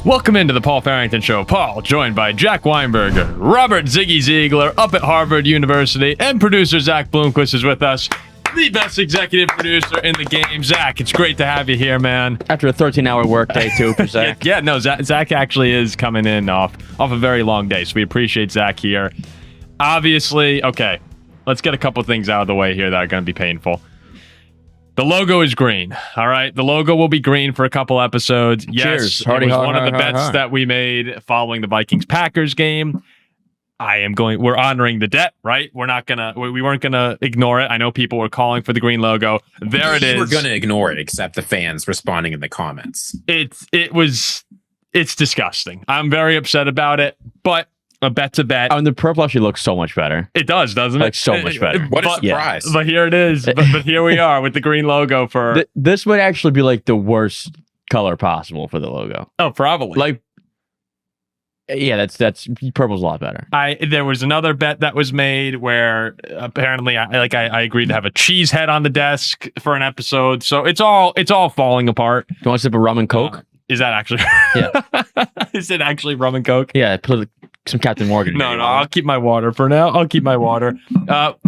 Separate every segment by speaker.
Speaker 1: Welcome into the Paul Farrington Show. Paul, joined by Jack Weinberger, Robert Ziggy Ziegler up at Harvard University, and producer Zach Bloomquist is with us, the best executive producer in the game. Zach, it's great to have you here, man.
Speaker 2: After a 13-hour workday, too, for Zach.
Speaker 1: No, Zach actually is coming in off a very long day, so we appreciate Zach here. Obviously, okay, let's get a couple things out of the way here that are going to be painful. The logo is green, all right? The logo will be green for a couple episodes. Yes,
Speaker 2: Cheers.
Speaker 1: It was one of the bets that we made following the Vikings-Packers game. We're honoring the debt, right? We weren't gonna ignore it. I know people were calling for the green logo. There it is.
Speaker 3: We're gonna ignore it, except the fans responding in the comments.
Speaker 1: It's disgusting. I'm very upset about it, but a bet's a bet.
Speaker 2: And the purple actually looks so much better.
Speaker 1: It does, doesn't it?
Speaker 2: Like so much better.
Speaker 3: What a surprise.
Speaker 1: But here it is. But here we are with the green logo for...
Speaker 2: This would actually be like the worst color possible for the logo.
Speaker 1: Oh, probably.
Speaker 2: Like, yeah, that's purple's a lot better.
Speaker 1: There was another bet that was made where apparently I agreed to have a cheese head on the desk for an episode. So it's all falling apart.
Speaker 2: Do you want a sip of rum and Coke?
Speaker 1: Is that actually...
Speaker 2: Yeah.
Speaker 1: Is it actually rum and Coke?
Speaker 2: Yeah, put some Captain Morgan.
Speaker 1: No, I'll keep my water for now.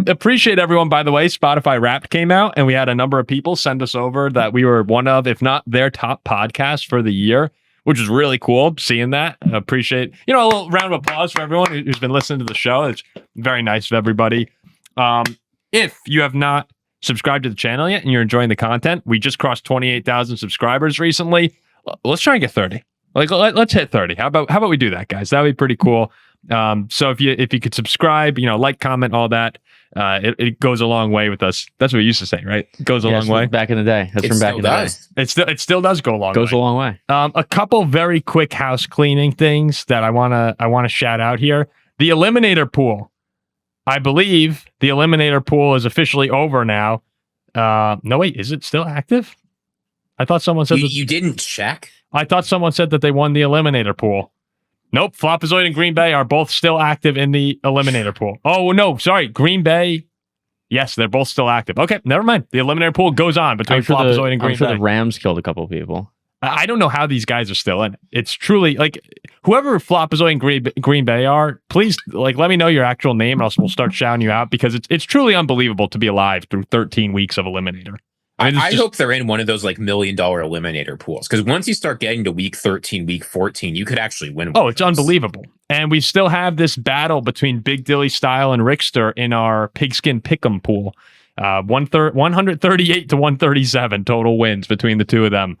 Speaker 1: Appreciate everyone, by the way. Spotify Wrapped came out, and we had a number of people send us over that we were one of, if not their top podcast for the year, which is really cool seeing that. Appreciate, a little round of applause for everyone who's been listening to the show. It's very nice of everybody. If you have not subscribed to the channel yet and you're enjoying the content, we just crossed 28,000 subscribers recently. Let's try and get 30. Let's hit 30. How about we do that, guys? That would be pretty cool. So if you could subscribe, like, comment, all that, it goes a long way with us. That's what we used to say, right? It goes a long way.
Speaker 2: Back in the day. That's from back in the day.
Speaker 1: It still does go a long way.
Speaker 2: Goes a long way.
Speaker 1: A couple very quick house cleaning things that I wanna shout out here. The Eliminator Pool. I believe the Eliminator Pool is officially over now. No, wait, is it still active? I thought someone said
Speaker 3: you didn't check.
Speaker 1: I thought someone said that they won the Eliminator Pool. Nope. Flopazoid and Green Bay are both still active in the Eliminator Pool. Oh, no. Sorry. Green Bay. Yes, they're both still active. Okay. Never mind. The Eliminator Pool goes on between Flopazoid and Green Bay.
Speaker 2: I'm sure the Rams killed a couple of people.
Speaker 1: I don't know how these guys are still in it. It's truly, whoever Flopazoid and Green Bay are, please, let me know your actual name, and we'll start shouting you out, because it's truly unbelievable to be alive through 13 weeks of Eliminator.
Speaker 3: I hope they're in one of those $1 million eliminator pools, because once you start getting to week 13, week 14, you could actually win.
Speaker 1: Oh, it's unbelievable. And we still have this battle between Big Dilly Style and Rickster in our Pigskin Pick'em pool. 138 to 137 total wins between the two of them.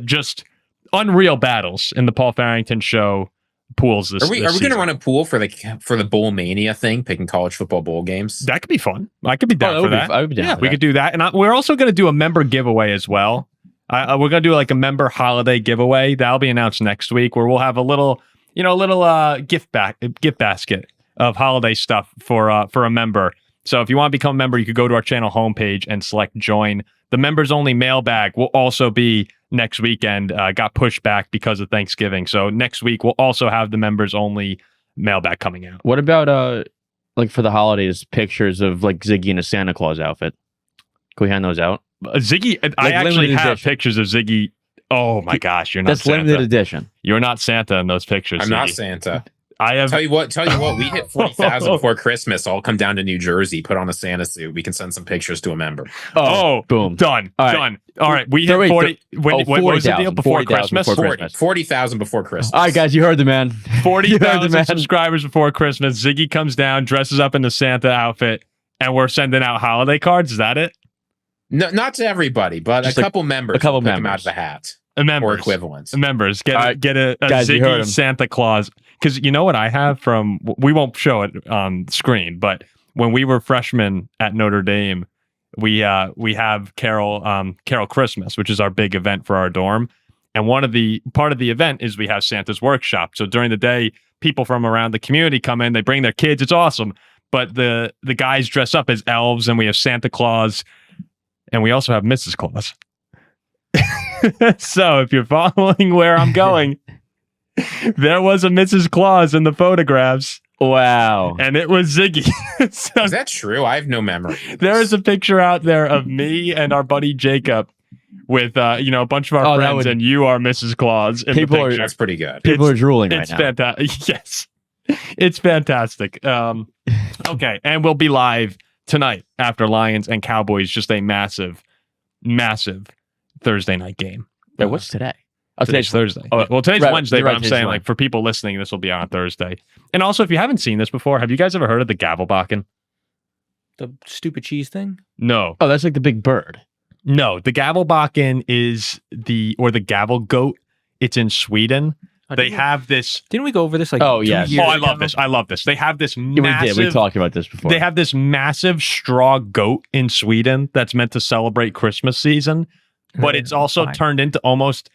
Speaker 1: Just unreal battles in the Paul Farrington Show pools this season. Are we going
Speaker 3: to run a pool for the Bowl Mania thing, picking college football bowl games?
Speaker 1: That could be fun. I could be down for that.
Speaker 2: I would be down for
Speaker 1: we could do that. And we're also going to do a member giveaway as well. We're going to do a member holiday giveaway. That'll be announced next week, where we'll have a little gift basket of holiday stuff for a member. So if you want to become a member, you could go to our channel homepage and select join. The members only mailbag will also be next weekend. Got pushed back because of Thanksgiving. So next week we'll also have the members only mailbag coming out.
Speaker 2: What about for the holidays, pictures of Ziggy in a Santa Claus outfit? Can we hand those out?
Speaker 1: Ziggy, I actually have pictures of Ziggy. Oh my gosh, you're not
Speaker 2: That's
Speaker 1: Santa.
Speaker 2: Limited edition.
Speaker 1: You're not Santa in those pictures.
Speaker 3: I'm
Speaker 1: Ziggy.
Speaker 3: not Santa.
Speaker 1: I have.
Speaker 3: Tell you what, we hit 40,000 before Christmas. I'll come down to New Jersey, put on a Santa suit. We can send some pictures to a member.
Speaker 1: Oh,
Speaker 2: boom.
Speaker 1: Done.
Speaker 2: All right.
Speaker 1: Done. All right. We hit 40. What was the deal before Christmas?
Speaker 3: 40,000 before Christmas.
Speaker 2: All right, guys, you heard the man.
Speaker 1: 40,000 subscribers before Christmas. Ziggy comes down, dresses up in the Santa outfit, and we're sending out holiday cards. Is that it?
Speaker 3: No, not to everybody, but just a couple members.
Speaker 2: A couple
Speaker 3: members.
Speaker 2: Pick them
Speaker 3: out of the hat.
Speaker 1: Members.
Speaker 3: Or equivalents.
Speaker 1: Members. Get a
Speaker 2: guys,
Speaker 1: Ziggy Santa Claus. Because you know what I have from, we won't show it on screen, but when we were freshmen at Notre Dame, we have Carol Christmas, which is our big event for our dorm. And part of the event is we have Santa's workshop. So during the day, people from around the community come in, they bring their kids. It's awesome. But the guys dress up as elves, and we have Santa Claus, and we also have Mrs. Claus. So if you're following where I'm going, there was a Mrs. Claus in the photographs.
Speaker 2: Wow.
Speaker 1: And it was Ziggy.
Speaker 3: So, is that true? I have no memory.
Speaker 1: There is a picture out there of me and our buddy Jacob with a bunch of our friends, and you are Mrs. Claus. In
Speaker 2: People
Speaker 1: the
Speaker 2: are-
Speaker 1: picture.
Speaker 3: That's pretty good.
Speaker 2: People are drooling right
Speaker 1: It's
Speaker 2: now.
Speaker 1: fantastic. Yes, it's fantastic. Okay, and we'll be live tonight after Lions and Cowboys. Just a massive, massive Thursday night game.
Speaker 2: Wait, what's today? Oh,
Speaker 1: Today's Thursday.
Speaker 2: Oh,
Speaker 1: Well, today's
Speaker 2: right,
Speaker 1: Wednesday,
Speaker 2: you're
Speaker 1: but
Speaker 2: right,
Speaker 1: I'm
Speaker 2: today's
Speaker 1: saying,
Speaker 2: Wednesday.
Speaker 1: like, for people listening, this will be on Thursday. And also, if you haven't seen this before, have you guys ever heard of the Gavlebocken?
Speaker 4: The stupid cheese thing?
Speaker 1: No.
Speaker 2: Oh, that's like the big bird.
Speaker 1: No, the Gavlebocken is the Gavel goat. It's in Sweden. They have this.
Speaker 4: Didn't we go over this like
Speaker 2: Oh,
Speaker 4: 2
Speaker 2: yes.
Speaker 4: years
Speaker 1: I love
Speaker 4: ago?
Speaker 1: this. I love this. They have this
Speaker 2: Yeah,
Speaker 1: massive.
Speaker 2: we did. We talked about this before.
Speaker 1: They have this massive straw goat in Sweden that's meant to celebrate Christmas season, but it's also
Speaker 4: Fine.
Speaker 1: turned into almost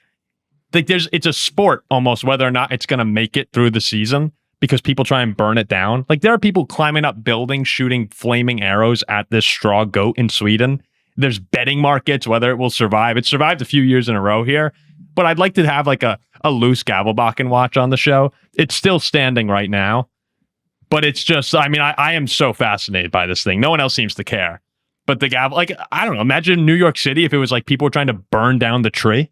Speaker 1: like it's a sport almost whether or not it's going to make it through the season because people try and burn it down. Like there are people climbing up buildings, shooting flaming arrows at this straw goat in Sweden. There's betting markets whether it will survive. It's survived a few years in a row here, but I'd like to have like a loose Gavlebocken watch on the show. It's still standing right now, but it's just, I mean, I am so fascinated by this thing. No one else seems to care. But the gavel, like, I don't know, imagine New York City if it was like people were trying to burn down the tree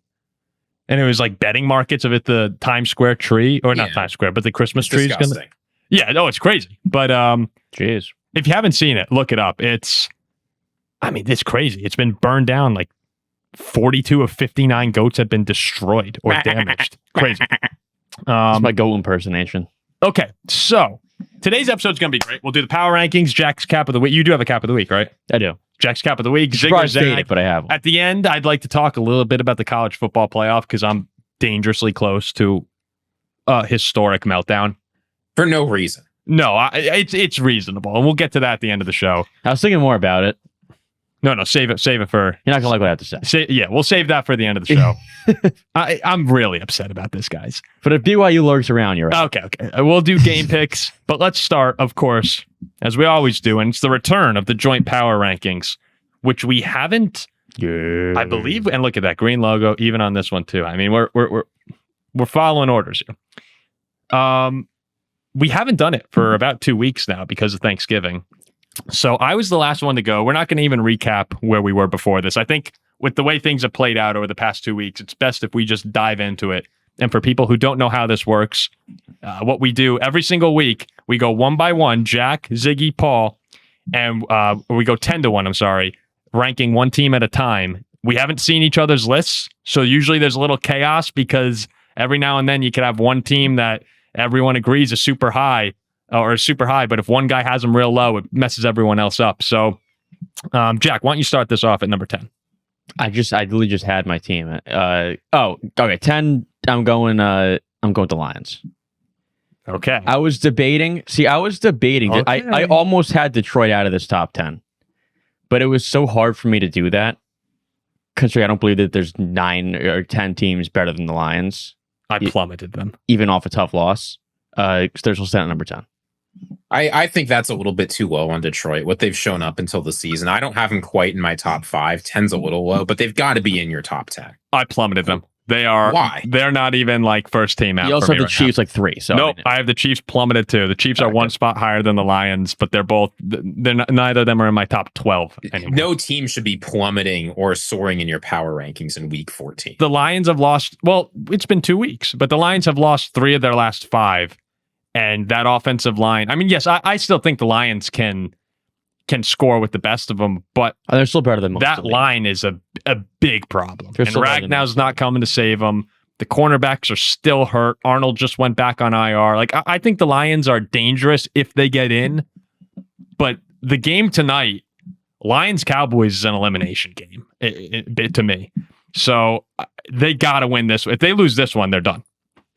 Speaker 1: and it was like betting markets of it, the Times Square tree, or not
Speaker 3: Yeah.
Speaker 1: Times Square, but the Christmas
Speaker 3: It's
Speaker 1: tree is going to.
Speaker 3: disgusting.
Speaker 1: Yeah, no, it's crazy. But
Speaker 2: Jeez.
Speaker 1: if you haven't seen it, look it up. It's crazy. It's been burned down. Like 42 of 59 goats have been destroyed or damaged. Crazy.
Speaker 2: That's my goat impersonation.
Speaker 1: Okay, so today's episode's going to be great. We'll do the power rankings, Jack's cap of the week. You do have a cap of the week, right?
Speaker 2: I do.
Speaker 1: Jack's cap of the week.
Speaker 2: Probably
Speaker 1: Ziegler,
Speaker 2: state
Speaker 1: Zach.
Speaker 2: it, but I have one.
Speaker 1: At the end, I'd like to talk a little bit about the college football playoff because I'm dangerously close to a historic meltdown.
Speaker 3: For no reason.
Speaker 1: No, it's reasonable, and we'll get to that at the end of the show.
Speaker 2: I was thinking more about it.
Speaker 1: No, save it for.
Speaker 2: You're not gonna like what I have to say.
Speaker 1: Yeah, we'll save that for the end of the show. I'm really upset about this, guys.
Speaker 2: But if BYU lurks around, you're right.
Speaker 1: Okay. We'll do game picks, but let's start, of course, as we always do, and it's the return of the joint power rankings, which we haven't,
Speaker 2: Yeah.
Speaker 1: I believe, and look at that green logo, even on this one too. I mean, we're following orders here. We haven't done it for about 2 weeks now because of Thanksgiving. So I was the last one to go. We're not going to even recap where we were before this. I think with the way things have played out over the past 2 weeks, it's best if we just dive into it. And for people who don't know how this works, what we do every single week, we go one by one, Jack, Ziggy, Paul, and we go 10 to 1, I'm sorry, ranking one team at a time. We haven't seen each other's lists, so usually there's a little chaos because every now and then you could have one team that everyone agrees is super high, but if one guy has them real low, it messes everyone else up. So, Jack, why don't you start this off at number 10?
Speaker 2: I literally just had my team. Okay. 10. I'm going with the Lions.
Speaker 1: Okay.
Speaker 2: I was debating.
Speaker 1: Okay.
Speaker 2: I almost had Detroit out of this top 10, but it was so hard for me to do that. Considering I don't believe that there's 9 or 10 teams better than the Lions,
Speaker 1: I plummeted them.
Speaker 2: even off a tough loss. They're still standing at number 10.
Speaker 3: I think that's a little bit too low on Detroit, what they've shown up until the season. I don't have them quite in my top 5. 10's a little low, but they've got to be in your top 10.
Speaker 1: I plummeted them. They are.
Speaker 3: Why?
Speaker 1: They're not even like first team out.
Speaker 2: You also
Speaker 1: for
Speaker 2: have
Speaker 1: me
Speaker 2: the
Speaker 1: right now.
Speaker 2: Chiefs like 3. So
Speaker 1: Nope, I have the Chiefs plummeted too. The Chiefs are
Speaker 2: Okay.
Speaker 1: one spot higher than the Lions, but they're both. They're not, neither of them are in my top 12 anymore.
Speaker 3: No team should be plummeting or soaring in your power rankings in week 14.
Speaker 1: The Lions have lost. Well, it's been 2 weeks, but the Lions have lost 3 of their last 5, and that offensive line. I mean, yes, I still think the Lions can score with the best of them, but
Speaker 2: they're still better than most.
Speaker 1: that
Speaker 2: of the league.
Speaker 1: line is a big problem.
Speaker 2: They're
Speaker 1: And
Speaker 2: still better than most
Speaker 1: Ragnow's
Speaker 2: of the
Speaker 1: not coming to save them. The cornerbacks are still hurt. Arnold just went back on IR. Like I think the Lions are dangerous if they get in, but the game tonight, Lions Cowboys is an elimination game to me. So they got to win this. If they lose this one, they're done.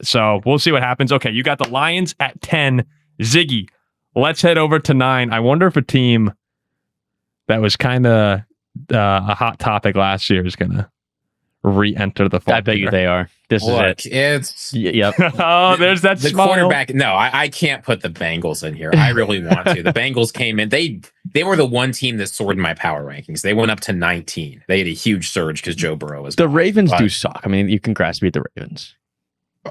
Speaker 1: So we'll see what happens. Okay, you got the Lions at 10. Ziggy, let's head over to 9. I wonder if a team that was kind of a hot topic last year is going to re-enter the fold.
Speaker 2: I bet you they are. This
Speaker 3: Look,
Speaker 2: is
Speaker 3: it's
Speaker 2: Yep.
Speaker 1: Oh, there's that
Speaker 3: the
Speaker 1: smile.
Speaker 3: quarterback. No, I can't put the Bengals in here. I really want to. The Bengals came in. They were the one team that soared in my power rankings. They went up to 19. They had a huge surge because Joe Burrow was.
Speaker 2: The Ravens
Speaker 3: But
Speaker 2: do suck. I mean, you can beat the Ravens.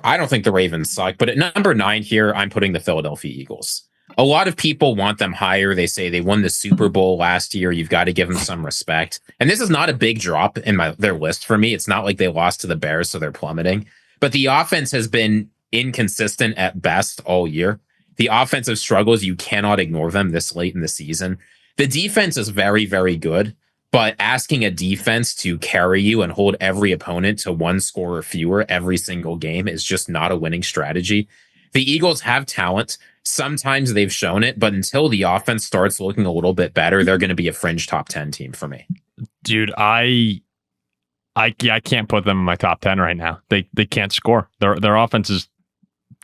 Speaker 3: I don't think the Ravens suck, but at number 9 here, I'm putting the Philadelphia Eagles. A lot of people want them higher. They say they won the Super Bowl last year. You've got to give them some respect. And this is not a big drop in their list for me. It's not like they lost to the Bears, so they're plummeting. But the offense has been inconsistent at best all year. The offensive struggles, you cannot ignore them this late in the season. The defense is very, very good. But asking a defense to carry you and hold every opponent to one score or fewer every single game is just not a winning strategy. The Eagles have talent. Sometimes they've shown it, but until the offense starts looking a little bit better, they're going to be a fringe top 10 team for me.
Speaker 1: Dude, I can't put them in my top 10 right now. They can't score. Their offense is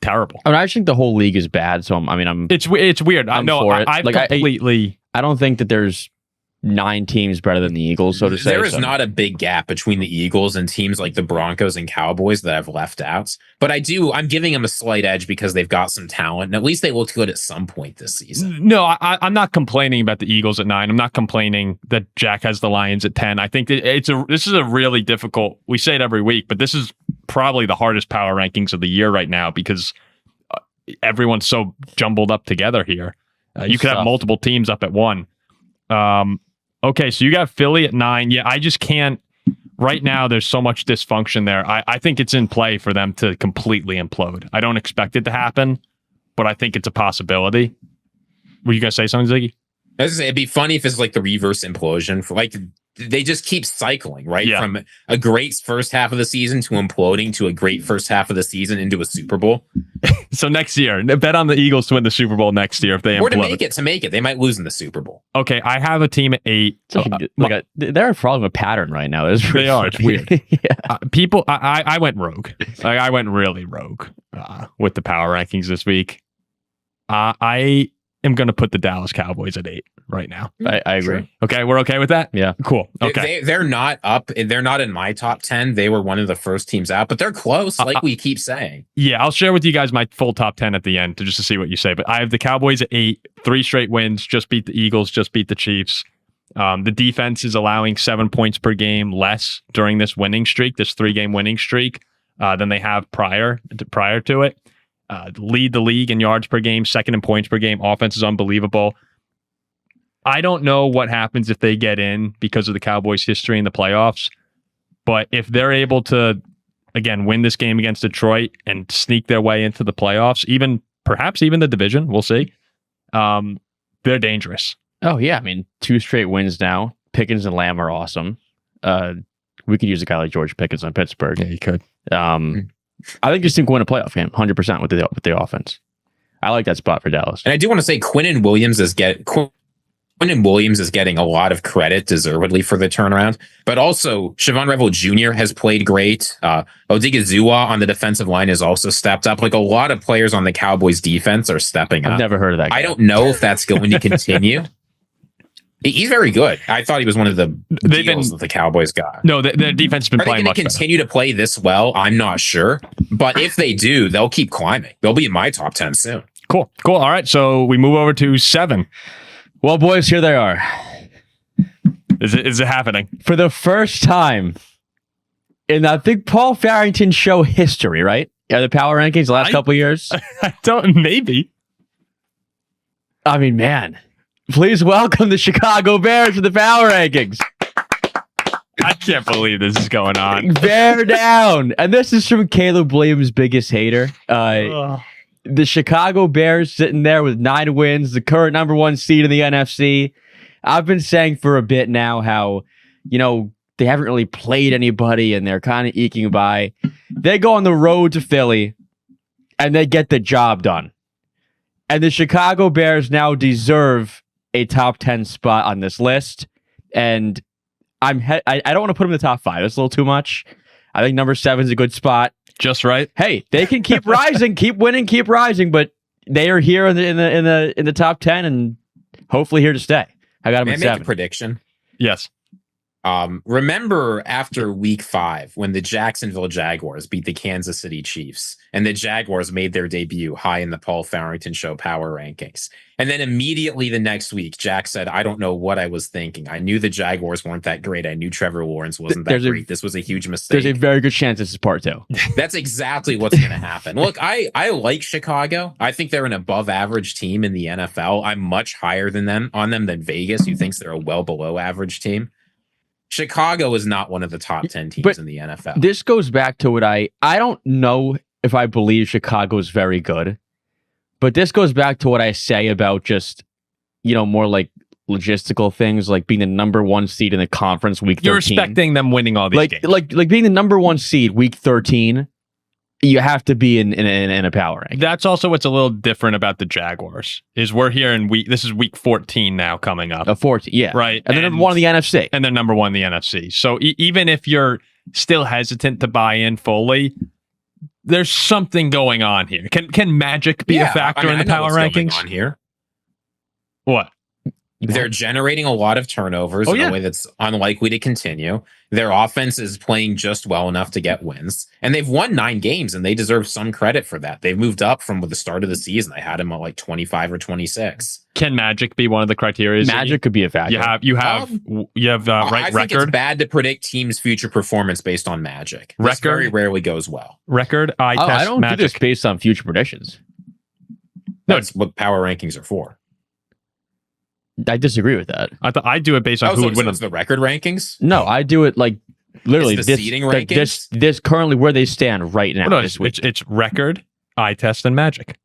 Speaker 1: terrible.
Speaker 2: I mean, I think the whole league is bad. So
Speaker 1: It's weird. I know. I completely.
Speaker 2: I don't think that there's 9 teams better than the Eagles, so to say.
Speaker 3: There is not a big gap between the Eagles and teams like the Broncos and Cowboys that I've left out. But I'm giving them a slight edge because they've got some talent, and at least they looked good at some point this season.
Speaker 1: No, I'm not complaining about the Eagles at 9. I'm not complaining that Jack has the Lions at 10. I think this is a really difficult, we say it every week, but this is probably the hardest power rankings of the year right now because everyone's so jumbled up together here. You could have multiple teams up at 1. Okay, so you got Philly at 9. Yeah, I just can't. Right now, there's so much dysfunction there. I think it's in play for them to completely implode. I don't expect it to happen, but I think it's a possibility. Were you going to say something, Ziggy?
Speaker 3: It'd be funny if it's like the reverse implosion. For like they just keep cycling, right?
Speaker 1: Yeah.
Speaker 3: From a great first half of the season to imploding to a great first half of the season into a Super Bowl.
Speaker 1: So next year, bet on the Eagles to win the Super Bowl next year if they implode.
Speaker 3: Or to make it. They might lose in the Super Bowl.
Speaker 1: Okay, I have a team at 8.
Speaker 2: They're following a pattern right now. They
Speaker 1: are. It's weird.
Speaker 2: Yeah.
Speaker 1: People, I went rogue. I went really rogue with the power rankings this week. I am going to put the Dallas Cowboys at 8 right now.
Speaker 2: I agree.
Speaker 1: Okay, we're okay with that?
Speaker 2: Yeah.
Speaker 1: Cool. Okay.
Speaker 3: They're not up. They're not in my top 10. They were one of the first teams out, but they're close, like we keep saying.
Speaker 1: Yeah, I'll share with you guys my full top 10 at the end just to see what you say. But I have the Cowboys at 8, 3 straight wins, just beat the Eagles, just beat the Chiefs. The defense is allowing 7 points per game less during this winning streak, this 3-game winning streak, than they have prior to it. Lead the league in yards per game, second in points per game. Offense is unbelievable. I don't know what happens if they get in because of the Cowboys' history in the playoffs, but if they're able to, again, win this game against Detroit and sneak their way into the playoffs, perhaps even the division, we'll see, they're dangerous.
Speaker 2: Oh, yeah. I mean, 2 straight wins now. Pickens and Lamb are awesome. We could use a guy like George Pickens on Pittsburgh.
Speaker 1: Yeah, you could.
Speaker 2: I think this team can win a playoff game 100% with the offense. I like that spot for Dallas.
Speaker 3: And I do want to say Quinnen Williams is getting a lot of credit deservedly for the turnaround, but also Siobhan Revel Jr. has played great. Odigizua on the defensive line has also stepped up. Like a lot of players on the Cowboys defense are stepping up.
Speaker 2: I've never heard of that guy.
Speaker 3: I don't know if that's going to continue. He's very good. I thought he was one of the deals that the Cowboys got.
Speaker 1: No, their defense has been playing much better. Are they going to continue
Speaker 3: to play this well? I'm not sure. But if they do, they'll keep climbing. They'll be in my top 10 soon.
Speaker 1: Cool. All right, so we move over to 7.
Speaker 2: Well, boys, here they are.
Speaker 1: Is it happening?
Speaker 2: For the first time in, I think, Paul Farrington show history, right? Yeah, the power rankings the last couple of years.
Speaker 1: I don't, maybe.
Speaker 2: I mean, man. Please welcome the Chicago Bears to the power rankings.
Speaker 1: I can't believe this is going on.
Speaker 2: Bear down. And this is from Caleb Williams' biggest hater. The Chicago Bears sitting there with 9 wins, the current number 1 seed in the NFC. I've been saying for a bit now how, they haven't really played anybody and they're kind of eking by. They go on the road to Philly and they get the job done. And the Chicago Bears now deserve a top 10 spot on this list. And I don't want to put them in the top 5. That's a little too much. I think number 7 is a good spot.
Speaker 1: Just right.
Speaker 2: Hey, they can keep rising, keep winning, keep rising, but they are here in the top 10 and hopefully here to stay. I got them at 7.
Speaker 3: Make a prediction?
Speaker 1: Yes.
Speaker 3: Remember after week 5 when the Jacksonville Jaguars beat the Kansas City Chiefs and the Jaguars made their debut high in the Paul Farrington Show power rankings. And then immediately the next week, Jack said, I don't know what I was thinking. I knew the Jaguars weren't that great. I knew Trevor Lawrence wasn't that great. This was a huge mistake.
Speaker 2: There's a very good chance this is part 2.
Speaker 3: That's exactly what's going to happen. Look, I like Chicago. I think they're an above average team in the NFL. I'm much higher than them than Vegas, who thinks they're a well below average team. Chicago is not one of the top 10 teams in the NFL.
Speaker 2: This goes back to what I don't know if I believe Chicago is very good, but this goes back to what I say about just, more like logistical things, like being the number 1 seed in the conference week 13.
Speaker 1: You're expecting them winning all these games.
Speaker 2: Like being the number 1 seed week 13, you have to be in a power rank.
Speaker 1: That's also what's a little different about the Jaguars is we're here in this is week 14 now coming up.
Speaker 2: 14, yeah.
Speaker 1: Right.
Speaker 2: And they're number 1 in the NFC.
Speaker 1: And they're number 1 in the NFC. So even if you're still hesitant to buy in fully, there's something going on here. Can magic be a factor in the power rankings?
Speaker 3: On here.
Speaker 1: What?
Speaker 3: They're generating a lot of turnovers in a way that's unlikely to continue. Their offense is playing just well enough to get wins. And they've won 9 games, and they deserve some credit for that. They've moved up from the start of the season. I had them at like 25 or 26.
Speaker 1: Can magic be one of the criteria?
Speaker 2: Magic could be a factor.
Speaker 1: You have
Speaker 3: I think
Speaker 1: record.
Speaker 3: it's bad to predict teams' future performance based on magic. This very rarely goes well.
Speaker 1: Record, test,
Speaker 2: I don't
Speaker 1: magic.
Speaker 2: do this based on future predictions.
Speaker 3: That's what power rankings are for.
Speaker 2: I disagree with that.
Speaker 1: I do it based on who would win.
Speaker 3: It's the record rankings?
Speaker 2: No, I do it like literally
Speaker 3: it's the seeding rankings?
Speaker 2: This currently where they stand right now.
Speaker 1: No, it's record, eye test, and magic.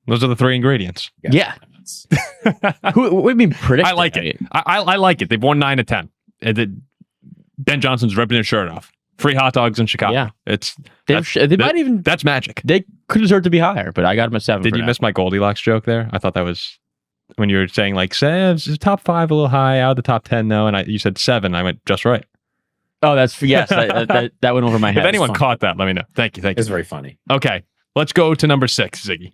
Speaker 1: Those are the 3 ingredients.
Speaker 2: Yeah. What do you mean predict?
Speaker 1: I like it. I like it. They've won 9 of 10. Ben Johnson's ripping his shirt off. Free hot dogs in Chicago.
Speaker 2: Yeah. That's magic. They could deserve to be higher, but I got them at 7.
Speaker 1: Did you miss my Goldilocks joke there? I thought that was when you were saying like, say, top 5 a little high, out of the top 10 though, and you said 7. I went just right.
Speaker 2: Oh, yes. that went over my head.
Speaker 1: If anyone caught that, let me know. Thank you.
Speaker 3: It's very funny.
Speaker 1: Okay, let's go to number 6, Ziggy.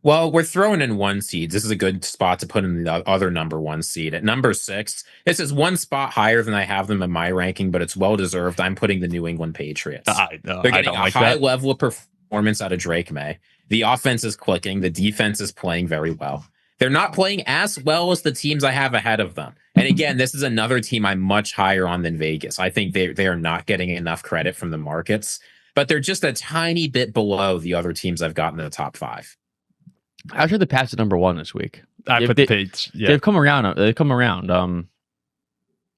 Speaker 3: Well, we're throwing in 1 seeds. This is a good spot to put in the other number 1 seed. At number 6, this is 1 spot higher than I have them in my ranking, but it's well-deserved. I'm putting the New England Patriots. They're getting a high level of performance out of Drake May. The offense is clicking. The defense is playing very well. They're not playing as well as the teams I have ahead of them. And again, this is another team I'm much higher on than Vegas. I think they are not getting enough credit from the markets, but they're just a tiny bit below the other teams I've got in the top 5.
Speaker 2: I tried to pass at number 1 this week.
Speaker 1: I put the Pates. Yeah.
Speaker 2: They've come around.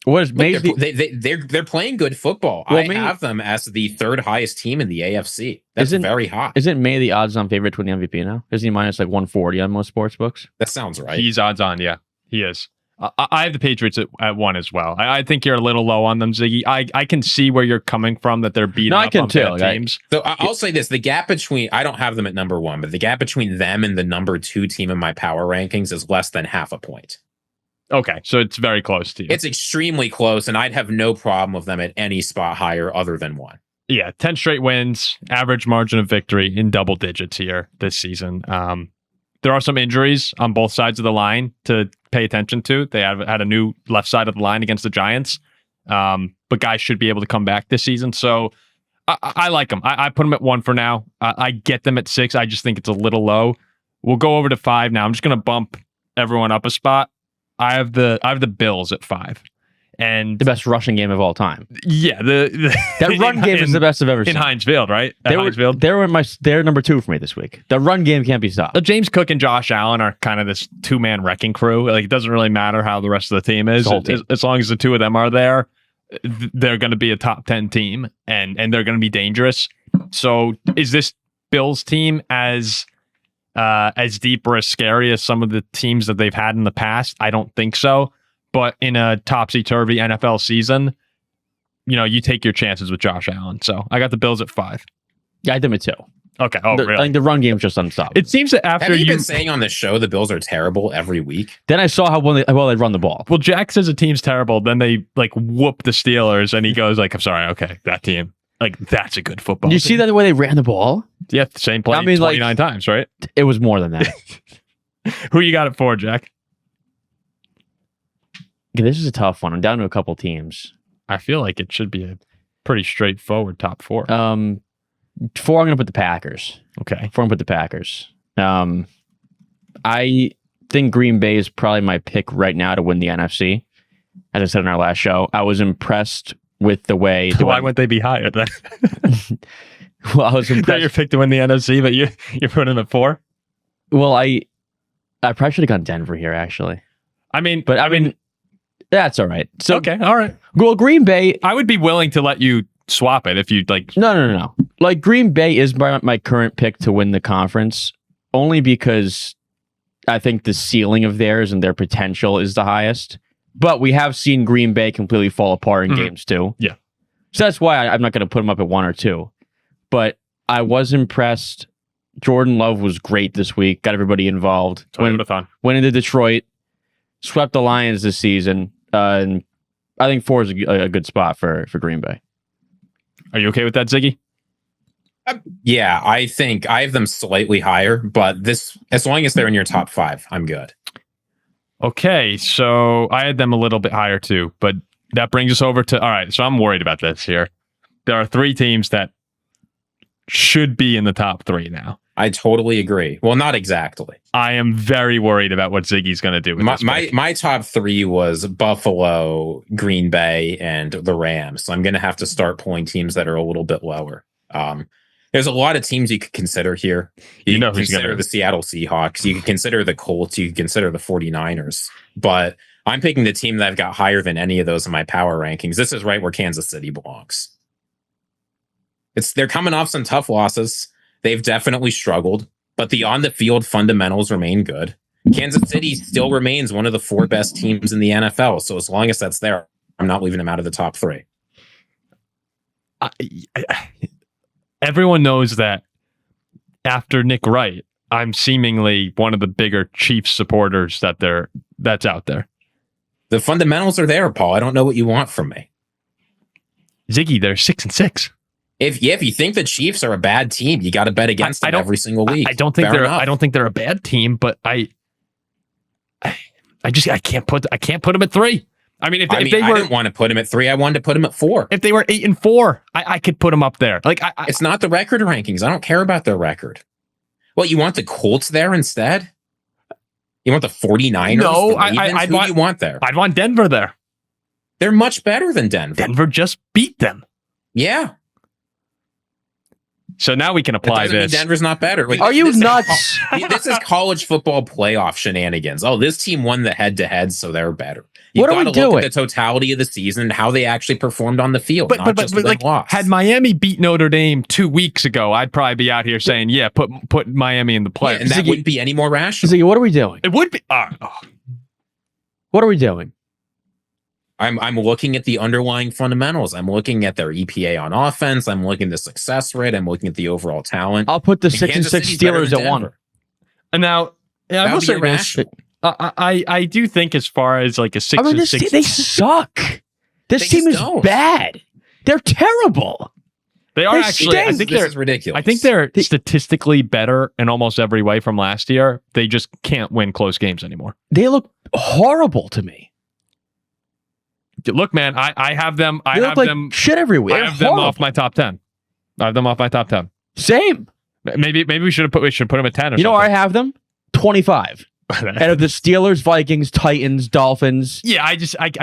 Speaker 2: What is
Speaker 3: they're playing good football. I have them as the 3rd highest team in the AFC. That's very hot.
Speaker 2: Isn't May the odds-on favorite to win the MVP now? Isn't he minus like 140 on most sports books?
Speaker 3: That sounds right.
Speaker 1: He's odds-on, yeah. He is. I have the Patriots at 1 as well. I think you're a little low on them, Ziggy. I can see where you're coming from, that they're beating up on bad teams.
Speaker 3: So I'll say this. The gap between, I don't have them at number 1, but the gap between them and the number 2 team in my power rankings is less than half a point.
Speaker 1: Okay, so it's very close to you.
Speaker 3: It's extremely close, and I'd have no problem with them at any spot higher other than 1.
Speaker 1: Yeah, 10 straight wins, average margin of victory in double digits here this season. There are some injuries on both sides of the line to pay attention to. They have had a new left side of the line against the Giants, but guys should be able to come back this season. So I like them. I put them at 1 for now. I get them at 6. I just think it's a little low. We'll go over to 5 now. I'm just going to bump everyone up a spot. I have the Bills at 5, and
Speaker 2: the best rushing game of all time.
Speaker 1: Yeah,
Speaker 2: that run game is the best I've ever seen
Speaker 1: in Heinz Field, right?
Speaker 2: They're number 2 for me this week. The run game can't be stopped.
Speaker 1: James Cook and Josh Allen are kind of this 2-man wrecking crew. Like, it doesn't really matter how the rest of the team is. As long as the 2 of them are there, they're going to be a top 10 team, and they're going to be dangerous. So, is this Bills team as deep or as scary as some of the teams that they've had in the past? I don't think so. But in a topsy-turvy NFL season, you take your chances with Josh Allen. So I got the Bills at 5.
Speaker 2: Yeah, I did it too.
Speaker 1: Okay. Oh, really?
Speaker 2: I think the run game is just unstoppable.
Speaker 1: It seems that after
Speaker 3: have you been saying on the show the Bills are terrible every week?
Speaker 2: Then I saw how well they run the ball.
Speaker 1: Well, Jack says the team's terrible. Then they whoop the Steelers, and he goes like, "I'm sorry. Okay, that team." That's a good football
Speaker 2: You
Speaker 1: team.
Speaker 2: see that the way they ran the ball?
Speaker 1: Yeah, same play 29 times, right?
Speaker 2: It was more than that.
Speaker 1: Who you got it for, Jack?
Speaker 2: Okay, this is a tough one. I'm down to a couple teams.
Speaker 1: I feel like it should be a pretty straightforward top 4.
Speaker 2: 4, I'm going to put the Packers.
Speaker 1: Okay.
Speaker 2: 4, I'm going to put the Packers. I think Green Bay is probably my pick right now to win the NFC. As I said in our last show, I was impressed with the way.
Speaker 1: Why would they be higher then?
Speaker 2: Well, I was
Speaker 1: That
Speaker 2: impressed.
Speaker 1: your pick to win the NFC, but you put him at 4.
Speaker 2: Well, I probably should have gone Denver here, actually.
Speaker 1: I mean,
Speaker 2: But I mean, that's all right. So,
Speaker 1: okay, all right.
Speaker 2: well, Green Bay.
Speaker 1: I would be willing to let you swap it if you'd like.
Speaker 2: No. Like, Green Bay is my current pick to win the conference, only because I think the ceiling of theirs and their potential is the highest. But we have seen Green Bay completely fall apart in games too.
Speaker 1: Yeah.
Speaker 2: So that's why I'm not going to put them up at 1 or 2. But I was impressed. Jordan Love was great this week. Got everybody involved.
Speaker 1: Toyotathon.
Speaker 2: Went into Detroit. Swept the Lions this season. And I think 4 is a good spot for Green Bay.
Speaker 1: Are you okay with that, Ziggy?
Speaker 3: Yeah, I think I have them slightly higher, but as long as they're in your top 5, I'm good.
Speaker 1: Okay, so I had them a little bit higher too, but that brings us over to, all right, so I'm worried about this here. There are 3 teams that should be in the top 3 now.
Speaker 3: I totally agree. Well, not exactly.
Speaker 1: I am very worried about what Ziggy's going to do with this pick.
Speaker 3: My top 3 was Buffalo, Green Bay, and the Rams. So I'm going to have to start pulling teams that are a little bit lower. There's a lot of teams you could consider here. You
Speaker 1: know
Speaker 3: can
Speaker 1: who's
Speaker 3: consider
Speaker 1: gonna...
Speaker 3: the Seattle Seahawks. You can consider the Colts. You can consider the 49ers. But I'm picking the team that I've got higher than any of those in my power rankings. This is right where Kansas City belongs. They're coming off some tough losses. They've definitely struggled, but the on-the-field fundamentals remain good. Kansas City still remains one of the 4 best teams in the NFL. So as long as that's there, I'm not leaving them out of the top 3.
Speaker 1: Everyone knows that after Nick Wright, I'm seemingly one of the bigger Chiefs supporters that's out there.
Speaker 3: The fundamentals are there, Paul. I don't know what you want from me.
Speaker 1: Ziggy, they're 6-6.
Speaker 3: If you think the Chiefs are a bad team, you got to bet against them every single week.
Speaker 1: I don't think they're a bad team, but I can't put them at 3. I mean,
Speaker 3: I didn't want to put him at 3. I wanted to put him at 4.
Speaker 1: If they were 8-4, I could put them up there. Like
Speaker 3: it's not the record rankings. I don't care about their record. Well, you want the Colts there instead? You want the 49ers?
Speaker 1: No,
Speaker 3: the Ravens? Who do you want there?
Speaker 1: I'd want Denver there.
Speaker 3: They're much better than Denver.
Speaker 1: Denver just beat them.
Speaker 3: Yeah.
Speaker 1: So now we can apply this.
Speaker 3: Denver's not better.
Speaker 2: Are you nuts?
Speaker 3: This is college football playoff shenanigans. Oh, this team won the head-to-head, so they're better. You've got to look at the totality of the season and how they actually performed on the field, not just what they lost.
Speaker 1: Had Miami beat Notre Dame 2 weeks ago, I'd probably be out here saying, yeah, put Miami in the playoffs.
Speaker 3: Yeah, and that wouldn't be any more rational.
Speaker 2: Ziggy, what are we doing?
Speaker 1: It would be.
Speaker 2: What are we doing?
Speaker 3: I'm looking at the underlying fundamentals. I'm looking at their EPA on offense. I'm looking at the success rate. I'm looking at the overall talent.
Speaker 2: I'll put the 6-6 Steelers at 1.
Speaker 1: And now, yeah, I will say this. I do think as far as like a 6-6,
Speaker 2: they suck. This team is bad. They're terrible.
Speaker 1: They are actually. I think
Speaker 3: this is ridiculous.
Speaker 1: I think they're statistically better in almost every way from last year. They just can't win close games anymore.
Speaker 2: They look horrible to me.
Speaker 1: Look, man, I have them.
Speaker 2: They look like shit everywhere.
Speaker 1: I have them off my top 10.
Speaker 2: Same.
Speaker 1: Maybe we should put them at 10 or something.
Speaker 2: You know where I have them? 25. Out of the Steelers, Vikings, Titans, Dolphins.
Speaker 1: Yeah, I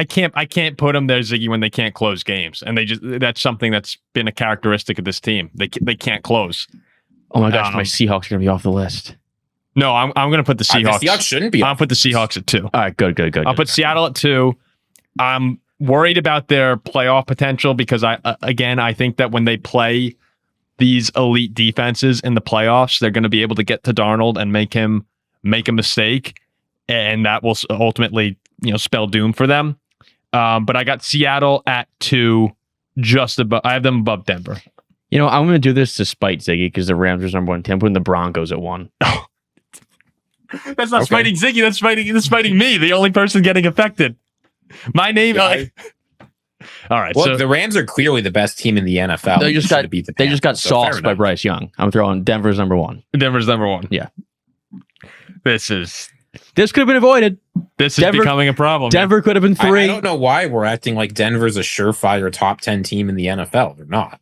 Speaker 1: can't put them there, Ziggy, when they can't close games, and that's something that's been a characteristic of this team. They can't close.
Speaker 2: Oh my gosh, my Seahawks are gonna be off the list.
Speaker 1: No, I'm gonna put the Seahawks.
Speaker 3: The Seahawks shouldn't be.
Speaker 1: I'll put the Seahawks at 2.
Speaker 2: All right, good.
Speaker 1: I'll put Seattle at 2. I'm worried about their playoff potential because I think that when they play these elite defenses in the playoffs, they're going to be able to get to Darnold and make him make a mistake, and that will ultimately, spell doom for them. But I got Seattle at 2, just above. I have them above Denver.
Speaker 2: I'm going to do this to spite Ziggy because the Rams are number 1 team. I'm putting the Broncos at 1.
Speaker 1: That's not spiting Ziggy. That's spiting me, the only person getting affected. My name. All right.
Speaker 3: Well,
Speaker 1: so
Speaker 3: the Rams are clearly the best team in the NFL.
Speaker 2: They just got sauced by Bryce Young. I'm throwing Denver's number 1.
Speaker 1: Denver's number 1.
Speaker 2: Yeah.
Speaker 1: This is
Speaker 2: This could have been avoided.
Speaker 1: This is becoming a problem.
Speaker 2: Denver could have been 3.
Speaker 3: I don't know why we're acting like Denver's a surefire top 10 team in the NFL. They're not.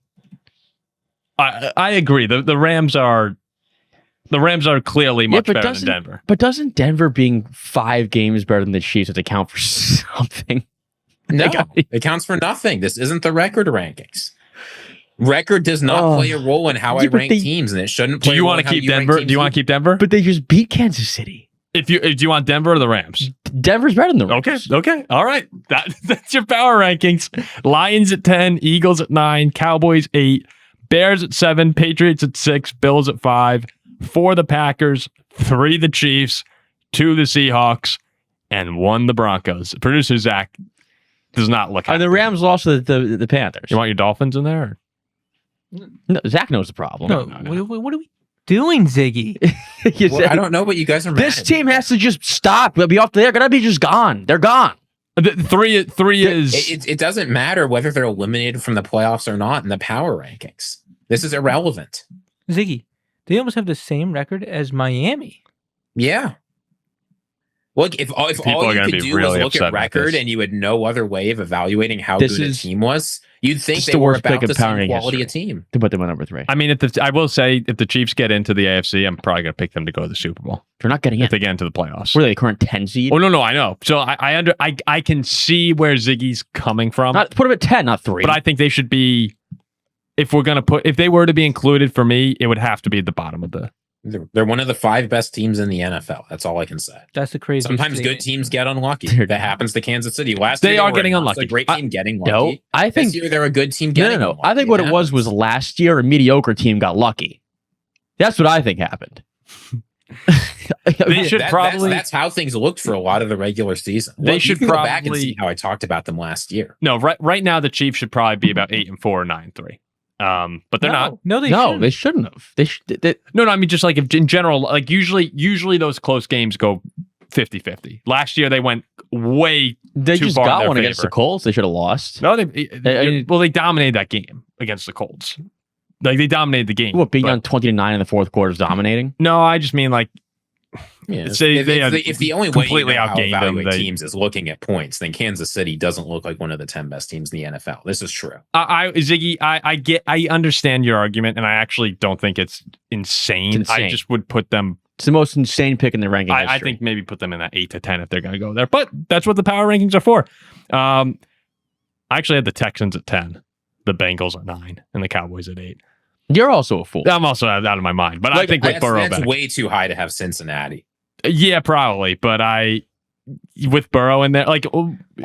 Speaker 1: I agree. The Rams are clearly much better than Denver.
Speaker 2: But doesn't Denver being 5 games better than the Chiefs have to count for something?
Speaker 3: No, it counts for nothing. This isn't the record rankings. Record does not play a role in how I rank teams, and it shouldn't play.
Speaker 1: Do you want to keep Denver? Do you want to keep Denver?
Speaker 2: But they just beat Kansas City.
Speaker 1: Do you want Denver or the Rams?
Speaker 2: Denver's better than the Rams.
Speaker 1: Okay. All right. That's your power rankings. Lions at 10, Eagles at 9, Cowboys 8, Bears at 7, Patriots at 6, Bills at 5, 4 the Packers, 3 the Chiefs, 2 the Seahawks, and 1 the Broncos. Producer Zach does not look happy.
Speaker 2: The Rams lost to the Panthers.
Speaker 1: You want your Dolphins in there? Or?
Speaker 2: No, Zach knows the problem.
Speaker 4: No. What are we doing, Ziggy?
Speaker 3: I don't know what you guys are mad
Speaker 2: This team has to just stop. They'll be off. They're gonna be just gone. They're gone.
Speaker 1: Three is.
Speaker 3: It doesn't matter whether they're eliminated from the playoffs or not in the power rankings. This is irrelevant.
Speaker 4: Ziggy, they almost have the same record as Miami.
Speaker 3: Yeah. Look, if all you could do was look at record and you had no other way of evaluating how good a team was, you'd think they were about the same quality of team.
Speaker 2: To put them on number 3.
Speaker 1: I mean, I will say, if the Chiefs get into the AFC, I'm probably going to pick them to go to the Super Bowl.
Speaker 2: They're not getting in.
Speaker 1: If they get into the playoffs.
Speaker 2: Were they the current 10 seed?
Speaker 1: Oh, no, I know. So I can see where Ziggy's coming from.
Speaker 2: Put them at 10, not 3.
Speaker 1: But I think they should be, if they were to be included for me, it would have to be at the bottom of the.
Speaker 3: They're one of the 5 best teams in the NFL. That's all I can say.
Speaker 4: That's the crazy.
Speaker 3: Sometimes good teams get unlucky. That happens to Kansas City. Last
Speaker 1: year
Speaker 3: they
Speaker 1: are getting unlucky.
Speaker 3: A great team getting lucky.
Speaker 2: No, I think
Speaker 3: this year they're a good team getting
Speaker 2: no.
Speaker 3: unlucky.
Speaker 2: I think what it was last year a mediocre team got lucky. That's what I think happened.
Speaker 1: They should probably.
Speaker 3: That's how things looked for a lot of the regular season.
Speaker 1: They should probably
Speaker 3: go back and see how I talked about them last year.
Speaker 1: No, right now the Chiefs should probably be about 8-4 or 9-3. But they're not.
Speaker 4: No,
Speaker 2: they shouldn't have.
Speaker 1: No, I mean, just like if in general, like usually those close games go 50-50. Last year they went way
Speaker 2: They
Speaker 1: too
Speaker 2: just
Speaker 1: far
Speaker 2: got
Speaker 1: in
Speaker 2: one
Speaker 1: their
Speaker 2: against the
Speaker 1: favor.
Speaker 2: Colts. They should have lost.
Speaker 1: No, they dominated that game against the Colts. Like they dominated the game.
Speaker 2: What, being on 20-9 in the fourth quarter is dominating?
Speaker 1: No, I just mean like.
Speaker 3: Yeah,
Speaker 1: if
Speaker 3: the only way you know how to evaluate
Speaker 1: them,
Speaker 3: teams is looking at points, then Kansas City doesn't look like one of the 10 best teams in the NFL. This is true.
Speaker 1: Ziggy, I understand your argument, and I actually don't think it's insane. I just would put them.
Speaker 2: It's the most insane pick in the ranking.
Speaker 1: I think maybe put them in that 8 to 10 if they're going to go there. But that's what the power rankings are for. I actually had the Texans at 10, the Bengals at 9, and the Cowboys at 8.
Speaker 2: You're also a fool.
Speaker 1: I'm also out of my mind, but I think with Burrow
Speaker 3: that's way too high to have Cincinnati.
Speaker 1: Yeah, probably, but with Burrow in there, like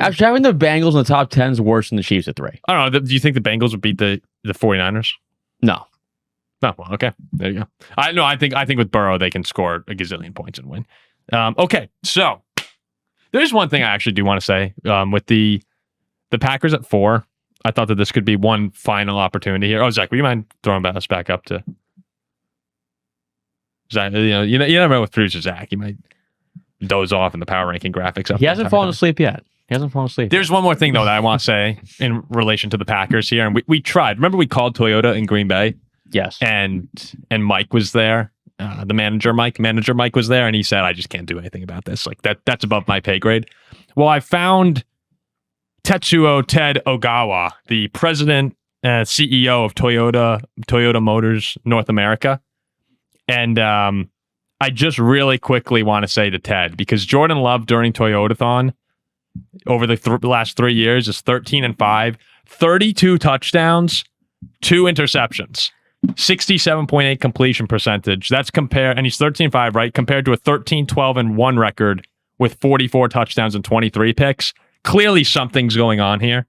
Speaker 2: after having the Bengals in the top 10 is worse than the Chiefs at 3.
Speaker 1: I don't know. Do you think the Bengals would beat the 49ers?
Speaker 2: No.
Speaker 1: Oh, well, okay. There you go. I think with Burrow they can score a gazillion points and win. Okay, so there's one thing I actually do want to say with the Packers at 4. I thought that this could be one final opportunity here. Oh, Zach, would you mind throwing us back up to Zach? You never know with producer Zach. He might doze off in the power ranking graphics.
Speaker 2: He hasn't fallen asleep yet.
Speaker 1: There's one more thing, though, that I want to say in relation to the Packers here. And we tried. Remember we called Toyota in Green Bay?
Speaker 2: Yes.
Speaker 1: And Mike was there. The manager Mike was there, and he said, I just can't do anything about this. Like that's above my pay grade. Well, I found Tetsuo Ted Ogawa, the president and CEO of Toyota Motors North America. And I just really quickly want to say to Ted, because Jordan Love during Toyotathon over the last 3 years is 13-5, 32 touchdowns, 2 interceptions, 67.8 completion percentage. That's and he's 13-5, right? Compared to a 13-12-1 record with 44 touchdowns and 23 picks. Clearly something's going on here.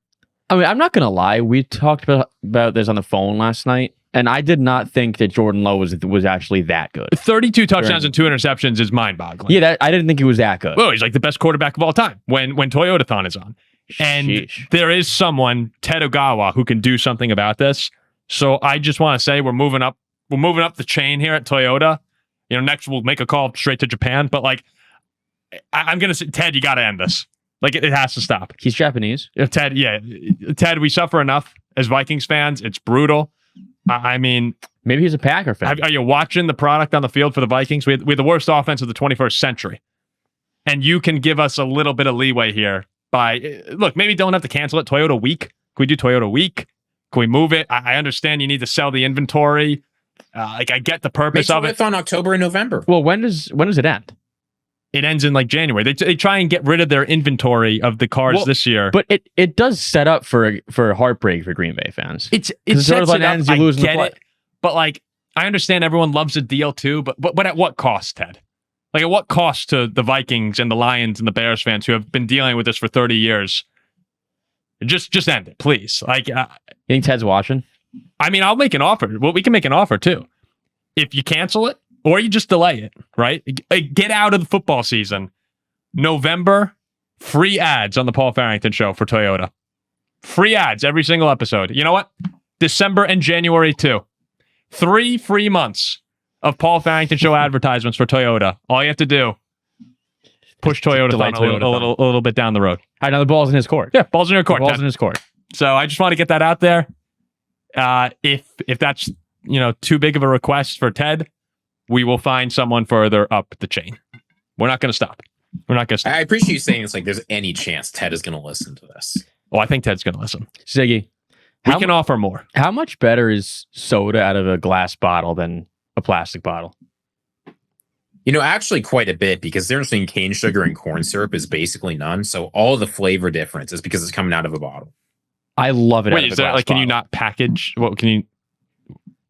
Speaker 2: I mean, I'm not going to lie. We talked about this on the phone last night, and I did not think that Jordan Love was actually that good.
Speaker 1: 32 touchdowns and 2 interceptions is mind-boggling.
Speaker 2: Yeah, I didn't think he was that good.
Speaker 1: Well, he's like the best quarterback of all time when Toyotathon is on. And there is someone, Ted Ogawa, who can do something about this. So I just want to say we're moving up the chain here at Toyota. Next we'll make a call straight to Japan. But like, I'm going to say, Ted, you got to end this. Like, it has to stop.
Speaker 2: He's Japanese.
Speaker 1: Ted, we suffer enough as Vikings fans. It's brutal. I mean,
Speaker 2: maybe he's a Packer fan.
Speaker 1: Are you watching the product on the field for the Vikings? We had the worst offense of the 21st century. and you can give us a little bit of leeway here by, look, maybe don't have to cancel it. Toyota week. Can we do Toyota week? Can we move it? I understand you need to sell the inventory. I get the purpose of it.
Speaker 3: On October and November.
Speaker 2: Well, when does it end?
Speaker 1: It ends in like January. They try and get rid of their inventory of the cars this year.
Speaker 2: But it does set up for a heartbreak for Green Bay fans.
Speaker 1: It
Speaker 2: sort of
Speaker 1: sets it up.
Speaker 2: ends, you lose in the play.
Speaker 1: It, but like I understand everyone loves a deal too. But at what cost, Ted? Like at what cost to the Vikings and the Lions and the Bears fans who have been dealing with this for 30 years? Just end it, please. Like,
Speaker 2: you think Ted's watching?
Speaker 1: I mean, I'll make an offer. Well, we can make an offer too. If you cancel it. Or you just delay it, right? Get out of the football season. November, free ads on the Paul Farrington Show for Toyota. Free ads every single episode. You know what? December and January too. 3 free months of Paul Farrington Show advertisements for Toyota. All you have to do, push Toyotathon a little bit down the road.
Speaker 2: I know the ball's in his court.
Speaker 1: Yeah, ball's in your court.
Speaker 2: Ball's in his court.
Speaker 1: So I just want to get that out there. If that's too big of a request for Ted, we will find someone further up the chain. We're not going to stop. We're not going to stop.
Speaker 3: I appreciate you saying it's like there's any chance Ted is going to listen to this.
Speaker 1: Well, I think Ted's going to listen.
Speaker 2: Ziggy,
Speaker 1: we can offer more.
Speaker 2: How much better is soda out of a glass bottle than a plastic bottle?
Speaker 3: Actually quite a bit, because the difference between cane sugar and corn syrup is basically none. So all the flavor difference is because it's coming out of a bottle.
Speaker 2: I love it.
Speaker 1: Wait, is there can you not package? What can you?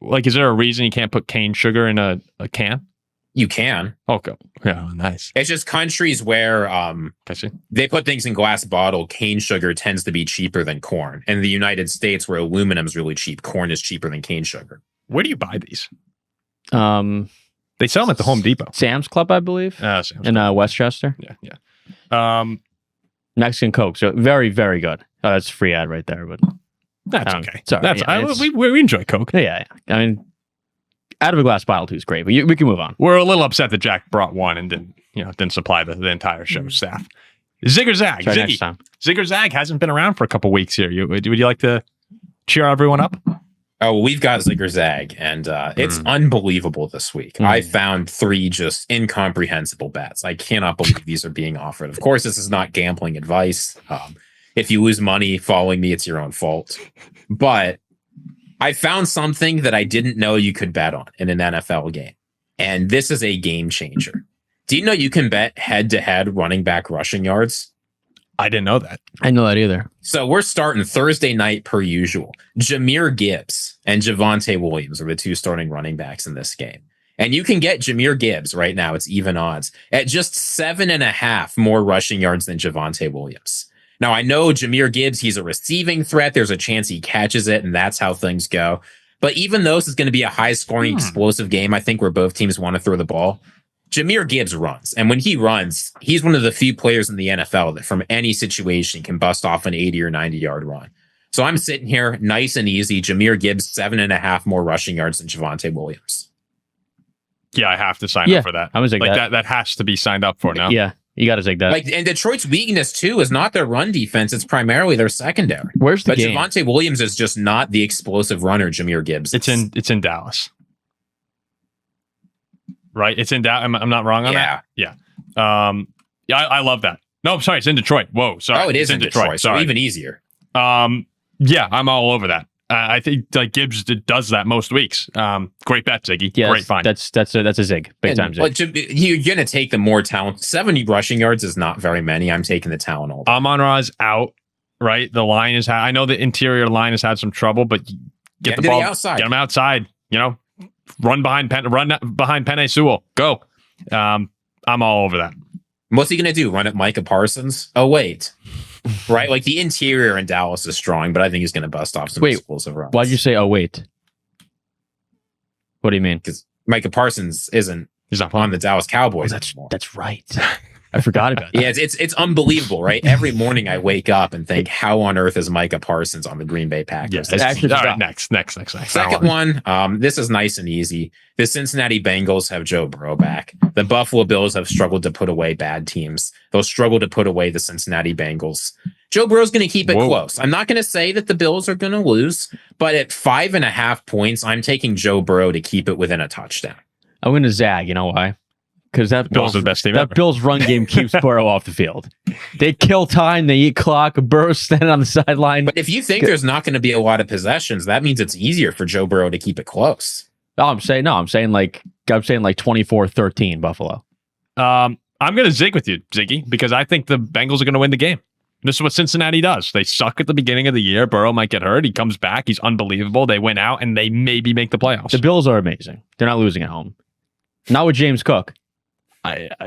Speaker 1: Like, is there a reason you can't put cane sugar in a can?
Speaker 3: You can.
Speaker 1: Okay. Yeah, nice.
Speaker 3: It's just countries where
Speaker 1: I see.
Speaker 3: they put things in glass bottle. Cane sugar tends to be cheaper than corn. In the United States, where aluminum is really cheap, corn is cheaper than cane sugar.
Speaker 1: Where do you buy these? They sell them at the Home Depot.
Speaker 2: Sam's Club, I believe. In Westchester.
Speaker 1: Yeah.
Speaker 2: Mexican Coke. So very, very good. Oh, that's a free ad right there, but
Speaker 1: that's okay.
Speaker 2: Sorry,
Speaker 1: we enjoy Coke.
Speaker 2: Yeah. I mean, out of a glass bottle too is great, but we can move on.
Speaker 1: We're a little upset that Jack brought one and didn't supply the entire show staff. Zigger Zag.
Speaker 2: Try next time.
Speaker 1: Zigger Zag hasn't been around for a couple weeks here. Would you like to cheer everyone up?
Speaker 3: Oh, we've got Zigger Zag, and it's unbelievable this week. I found 3 just incomprehensible bets. I cannot believe these are being offered. Of course, this is not gambling advice. If you lose money following me, it's your own fault. But I found something that I didn't know you could bet on in an NFL game. And this is a game changer. Do you know you can bet head-to-head running back rushing yards?
Speaker 1: I didn't know that.
Speaker 2: I didn't know that either.
Speaker 3: So we're starting Thursday night per usual. Jahmyr Gibbs and Javonte Williams are the 2 starting running backs in this game. And you can get Jahmyr Gibbs right now. It's even odds at just 7.5 more rushing yards than Javonte Williams. Now, I know Jahmyr Gibbs, he's a receiving threat. There's a chance he catches it, and that's how things go. But even though this is going to be a high-scoring, explosive game, I think where both teams want to throw the ball, Jahmyr Gibbs runs. And when he runs, he's one of the few players in the NFL that from any situation can bust off an 80 or 90-yard run. So I'm sitting here, nice and easy. Jahmyr Gibbs, 7.5 more rushing yards than Javonte Williams.
Speaker 1: Yeah, I have to sign up for that.
Speaker 2: I was like
Speaker 1: that. That has to be signed up for now.
Speaker 2: Yeah. You got to take that.
Speaker 3: And Detroit's weakness, too, is not their run defense. It's primarily their secondary.
Speaker 2: Where's the game?
Speaker 3: But Javonte Williams is just not the explosive runner Jahmyr Gibbs is.
Speaker 1: It's in Dallas. Right? It's in Dallas. I'm not wrong on that? Yeah. I love that. No, I'm sorry. It's in Detroit. Whoa, sorry.
Speaker 3: Oh, it is in Detroit.
Speaker 1: Sorry.
Speaker 3: So even easier.
Speaker 1: Yeah, I'm all over that. I think Gibbs does that most weeks. Great bet, Ziggy.
Speaker 2: Yeah,
Speaker 1: great find.
Speaker 2: That's a zig. Big time zig.
Speaker 3: You're going to take the more talent. 70 rushing yards is not very many. I'm taking the talent all day.
Speaker 1: Amon-Ra's out, right? The line is I know the interior line has had some trouble, but get the ball outside. Get him outside. Run behind Penei Sewell. Go. I'm all over that.
Speaker 3: What's he going to do? Run at Micah Parsons? Oh, wait. Right? Like the interior in Dallas is strong, but I think he's going to bust off some explosive runs.
Speaker 2: Why'd you say, oh, wait? What do you mean?
Speaker 3: Because Micah Parsons he's not on the Dallas Cowboys anymore.
Speaker 2: That's right. I forgot about that.
Speaker 3: Yeah, it's unbelievable, right? Every morning I wake up and think, how on earth is Micah Parsons on the Green Bay Packers?
Speaker 1: Yes, actually, all right, next.
Speaker 3: Second one, this is nice and easy. The Cincinnati Bengals have Joe Burrow back. The Buffalo Bills have struggled to put away bad teams. They'll struggle to put away the Cincinnati Bengals. Joe Burrow's going to keep it close. I'm not going to say that the Bills are going to lose, but at 5.5 points, I'm taking Joe Burrow to keep it within a touchdown.
Speaker 2: I'm going to zag. You know why? because that
Speaker 1: Bills are the best team
Speaker 2: that
Speaker 1: ever.
Speaker 2: Bills run game keeps Burrow off the field. They kill time. They eat clock. Burrow's standing on the sideline.
Speaker 3: But if you think there's not going to be a lot of possessions, that means it's easier for Joe Burrow to keep it close.
Speaker 2: I'm saying like 24-13 Buffalo.
Speaker 1: I'm going to zig with you, Ziggy, because I think the Bengals are going to win the game. This is what Cincinnati does. They suck at the beginning of the year. Burrow might get hurt. He comes back. He's unbelievable. They win out, and they maybe make the playoffs.
Speaker 2: The Bills are amazing. They're not losing at home. Not with James Cook.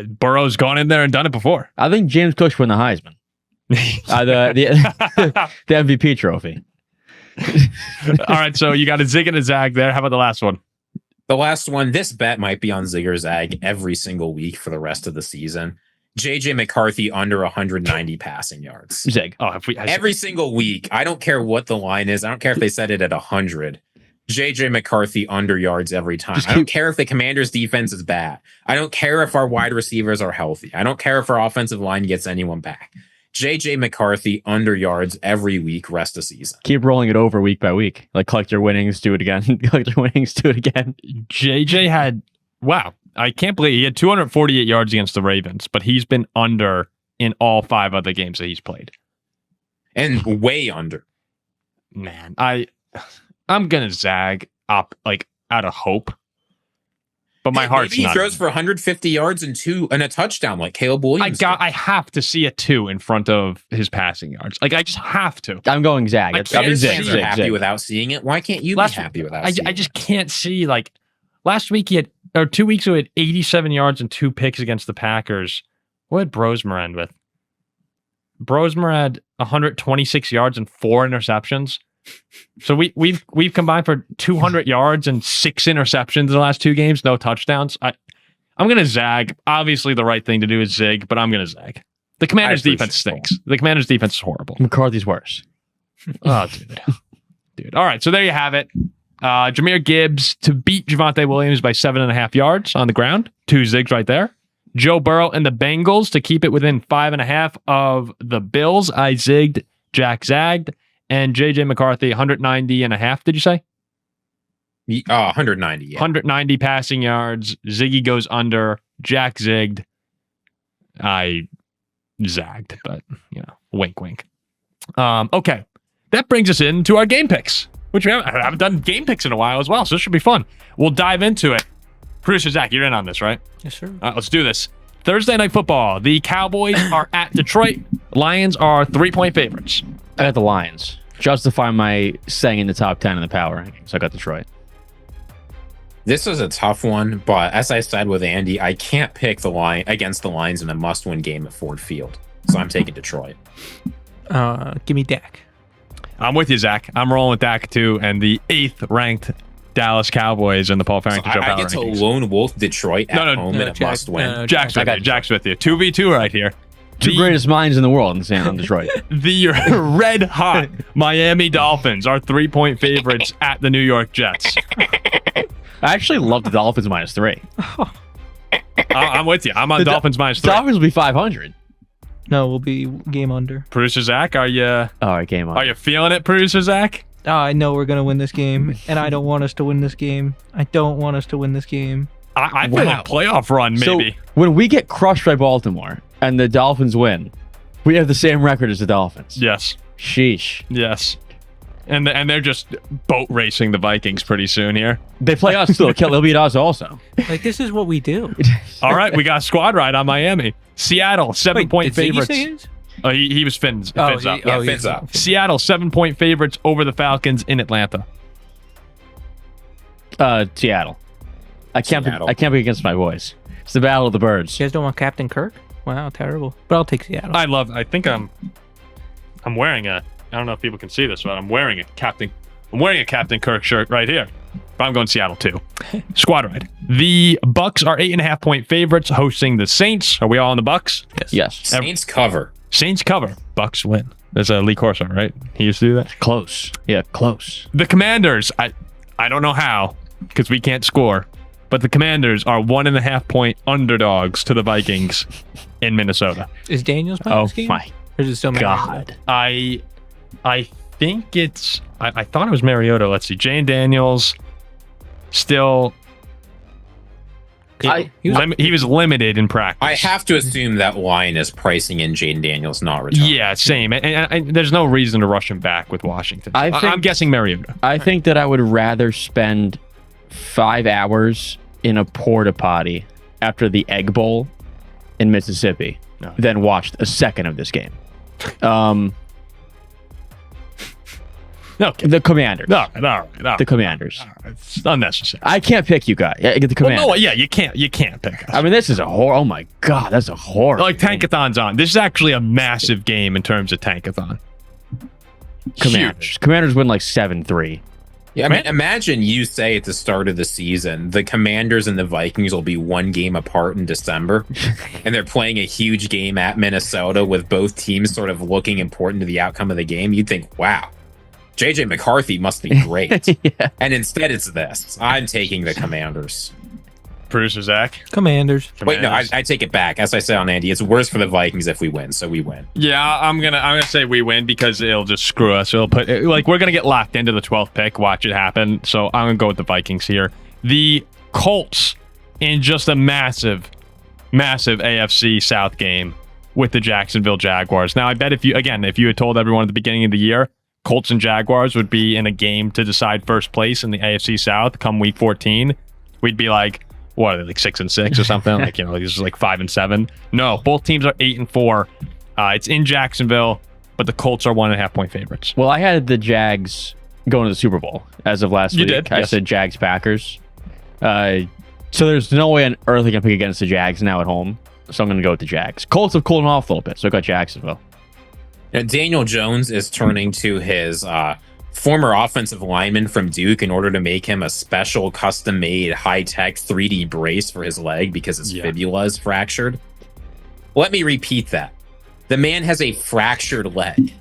Speaker 1: Burrow's gone in there and done it before.
Speaker 2: I think James Cook should win the Heisman. The MVP trophy.
Speaker 1: All right, so you got a zig and a zag there. How about the last one?
Speaker 3: The last one, this bet might be on Zig or Zag every single week for the rest of the season. JJ McCarthy under 190 passing yards.
Speaker 2: Zig.
Speaker 3: Every single week. I don't care what the line is. I don't care if they set it at 100. JJ McCarthy under yards every time. I don't care if the Commanders' defense is bad. I don't care if our wide receivers are healthy. I don't care if our offensive line gets anyone back. JJ McCarthy under yards every week, rest of season.
Speaker 2: Keep rolling it over week by week. Like collect your winnings, do it again. Collect your winnings, do it again.
Speaker 1: JJ had, wow, I can't believe he had 248 yards against the Ravens, but he's been under in all 5 other games that he's played.
Speaker 3: And way under.
Speaker 1: Man, I'm going to zag up like out of hope. But my heart's
Speaker 3: maybe he
Speaker 1: not.
Speaker 3: throws for 150 yards and a touchdown like Caleb Williams.
Speaker 1: I have to see a 2 in front of his passing yards. Like I just have to.
Speaker 2: I'm going Zag.
Speaker 3: Bears fans are happy without seeing it. Why can't you be happy without seeing it?
Speaker 1: I just can't see, like, last week he had, or 2 weeks ago, he had 87 yards and 2 picks against the Packers. What did Brosmer end with? Brosmer had 126 yards and 4 interceptions. So we've combined for 200 yards and 6 interceptions in the last 2 games, no touchdowns. I'm going to zag. Obviously, the right thing to do is zig, but I'm going to zag. The Commanders' defense stinks. The Commanders' defense is horrible.
Speaker 2: McCarthy's worse.
Speaker 1: Oh, dude. All right, so there you have it. Jahmyr Gibbs to beat Javonte Williams by 7.5 yards on the ground. 2 zigs right there. Joe Burrow and the Bengals to keep it within 5.5 of the Bills. I zigged. Jack zagged. And JJ McCarthy, 190.5, did you say?
Speaker 3: 190, yeah.
Speaker 1: 190 passing yards. Ziggy goes under. Jack zigged. I zagged, but, wink, wink. Okay. That brings us into our game picks, which I haven't done game picks in a while as well, so this should be fun. We'll dive into it. Producer Zach, you're in on this, right?
Speaker 4: Yes, sir.
Speaker 1: All right, let's do this. Thursday Night Football. The Cowboys are at Detroit. Lions are 3-point favorites.
Speaker 2: I got the Lions. Justify my staying in the top 10 in the power rankings. I got Detroit.
Speaker 3: This was a tough one, but as I said with Andy, I can't pick the line against the Lions in a must-win game at Ford Field. So I'm taking Detroit.
Speaker 4: Give me Dak.
Speaker 1: I'm with you, Zach. I'm rolling with Dak too, and the 8th ranked Dallas Cowboys in the Paul Farrington Show
Speaker 3: I
Speaker 1: power
Speaker 3: get to
Speaker 1: rankings.
Speaker 3: lone wolf Detroit at home in a
Speaker 4: Jack,
Speaker 3: must-win.
Speaker 1: Jack's with you. Jack's with you. 2v2 right here.
Speaker 2: 2 greatest minds in the world in Detroit.
Speaker 1: The red hot Miami Dolphins are 3-point favorites at the New York Jets.
Speaker 2: I actually love the Dolphins -3.
Speaker 1: I'm with you. I'm on Dolphins -3.
Speaker 2: Dolphins will be 500.
Speaker 4: No, we'll be game under.
Speaker 1: Producer Zach, are you?
Speaker 2: All right, game on.
Speaker 1: Are you feeling it, Producer Zach?
Speaker 4: I know we're going to win this game, and I don't want us to win this game. I don't want us to win this game.
Speaker 1: I feel a playoff run, maybe.
Speaker 2: So when we get crushed by Baltimore and the Dolphins win, we have the same record as the Dolphins.
Speaker 1: Yes.
Speaker 2: Sheesh.
Speaker 1: Yes. And they're just boat racing the Vikings pretty soon here.
Speaker 2: They play us too. They'll beat us also.
Speaker 4: Like, this is what we do.
Speaker 1: All right, we got a squad ride on Miami. Seattle, 7-point
Speaker 4: did Ziggy
Speaker 1: favorites.
Speaker 4: say his?
Speaker 1: He was fins
Speaker 4: Oh,
Speaker 1: up.
Speaker 3: Fins up.
Speaker 1: Seattle, 7-point favorites over the Falcons in Atlanta.
Speaker 2: Seattle. I can't
Speaker 3: Seattle.
Speaker 2: be against my boys. It's the battle of the birds.
Speaker 4: You guys don't want Captain Kirk? Wow, terrible. But I'll take Seattle.
Speaker 1: I think I'm wearing I don't know if people can see this, but I'm wearing a Captain Kirk shirt right here. But I'm going Seattle too. Squad ride. The Bucks are 8.5-point favorites hosting the Saints. Are we all on the Bucks?
Speaker 2: Yes.
Speaker 3: Saints cover.
Speaker 1: Saints cover. Bucks win. There's a Lee Corso, right? He used to do that.
Speaker 2: Close. Yeah, close.
Speaker 1: The Commanders. I don't know how because we can't score, but the Commanders are 1.5-point underdogs to the Vikings in Minnesota.
Speaker 4: Is Daniels playing this game?
Speaker 2: My
Speaker 4: Or is it still
Speaker 2: God.
Speaker 1: I think it's. I thought it was Mariota. Let's see. Jane Daniels still. He was limited in practice.
Speaker 3: I have to assume that line is pricing in Jaden Daniels not returning.
Speaker 1: Yeah, same. And there's no reason to rush him back with Washington. I'm guessing Mariota.
Speaker 2: I think that I would rather spend 5 hours in a porta potty after the Egg Bowl in Mississippi than watch a second of this game.
Speaker 1: No,
Speaker 2: the Commanders.
Speaker 1: No.
Speaker 2: The Commanders.
Speaker 1: It's unnecessary.
Speaker 2: I can't pick you guys. I get the Commanders.
Speaker 1: Well, no, yeah, you can't pick us.
Speaker 2: I mean, this is a horror. Oh my God, that's a horror.
Speaker 1: Like Tankathon's on. This is actually a massive game in terms of Tankathon.
Speaker 2: Commanders win like 7-3.
Speaker 3: Yeah, I mean, imagine you say at the start of the season, the Commanders and the Vikings will be 1 game apart in December, and they're playing a huge game at Minnesota with both teams sort of looking important to the outcome of the game. You'd think, wow, JJ McCarthy must be great.
Speaker 2: Yeah.
Speaker 3: And instead it's this. I'm taking the Commanders.
Speaker 1: Producer Zach?
Speaker 4: Commanders.
Speaker 3: Wait, no, I take it back. As I said on Andy, it's worse for the Vikings if we win, so we win.
Speaker 1: Yeah, I'm gonna say we win because it'll just screw us. It'll put we're gonna get locked into the 12th pick. Watch it happen. So I'm gonna go with the Vikings here. The Colts in just a massive AFC South game with the Jacksonville Jaguars. Now I bet if you had told everyone at the beginning of the year Colts and Jaguars would be in a game to decide first place in the AFC South come week 14, we'd be like, what are they, like 6-6 or something? Like, this is like 5-7. No, both teams are 8-4. It's in Jacksonville, but the Colts are 1.5 point favorites.
Speaker 2: Well, I had the Jags going to the Super Bowl as of last week.
Speaker 1: Did?
Speaker 2: I said Jags Packers. So there's no way on earth I can pick against the Jags now at home. So I'm going to go with the Jags. Colts have cooled off a little bit, so I got Jacksonville.
Speaker 3: Now, Daniel Jones is turning to his former offensive lineman from Duke in order to make him a special custom-made high-tech 3D brace for his leg because his fibula is fractured. Let me repeat that. The man has a fractured leg.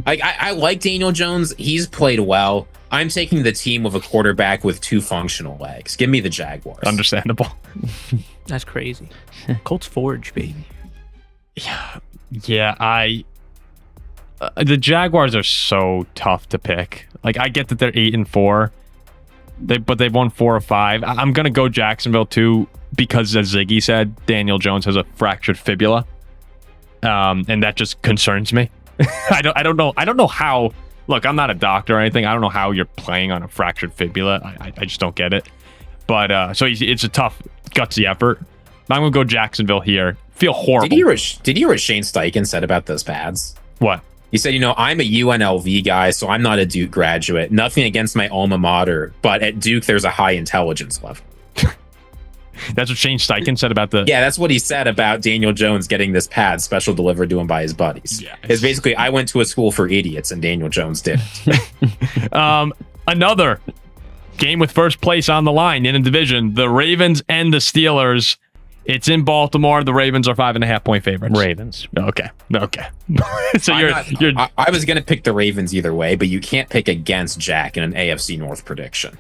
Speaker 3: I like Daniel Jones. He's played well. I'm taking the team with a quarterback with 2 functional legs. Give me the Jaguars.
Speaker 1: Understandable.
Speaker 4: That's crazy. Colts forge, baby.
Speaker 1: Yeah, the Jaguars are so tough to pick. Like, I get that they're 8-4, but they've won 4 or 5. I'm gonna go Jacksonville too because, as Ziggy said, Daniel Jones has a fractured fibula, and that just concerns me. I don't know how. Look, I'm not a doctor or anything. I don't know how you're playing on a fractured fibula. I just don't get it. But so it's a tough, gutsy effort. I'm gonna go Jacksonville here. Feel horrible.
Speaker 3: Did you hear what Shane Steichen said about those pads?
Speaker 1: What?
Speaker 3: He said, I'm a UNLV guy, so I'm not a Duke graduate. Nothing against my alma mater, but at Duke, there's a high intelligence level.
Speaker 1: That's what Shane Steichen said about the...
Speaker 3: Yeah, that's what he said about Daniel Jones getting this pad special delivered to him by his buddies. Yeah, it's basically, I went to a school for idiots, and Daniel Jones didn't.
Speaker 1: Another game with first place on the line in a division, the Ravens and the Steelers. It's in Baltimore. The Ravens are 5.5 point favorites.
Speaker 2: Ravens.
Speaker 1: Okay. So
Speaker 3: I was going to pick the Ravens either way, but you can't pick against Jack in an AFC North prediction.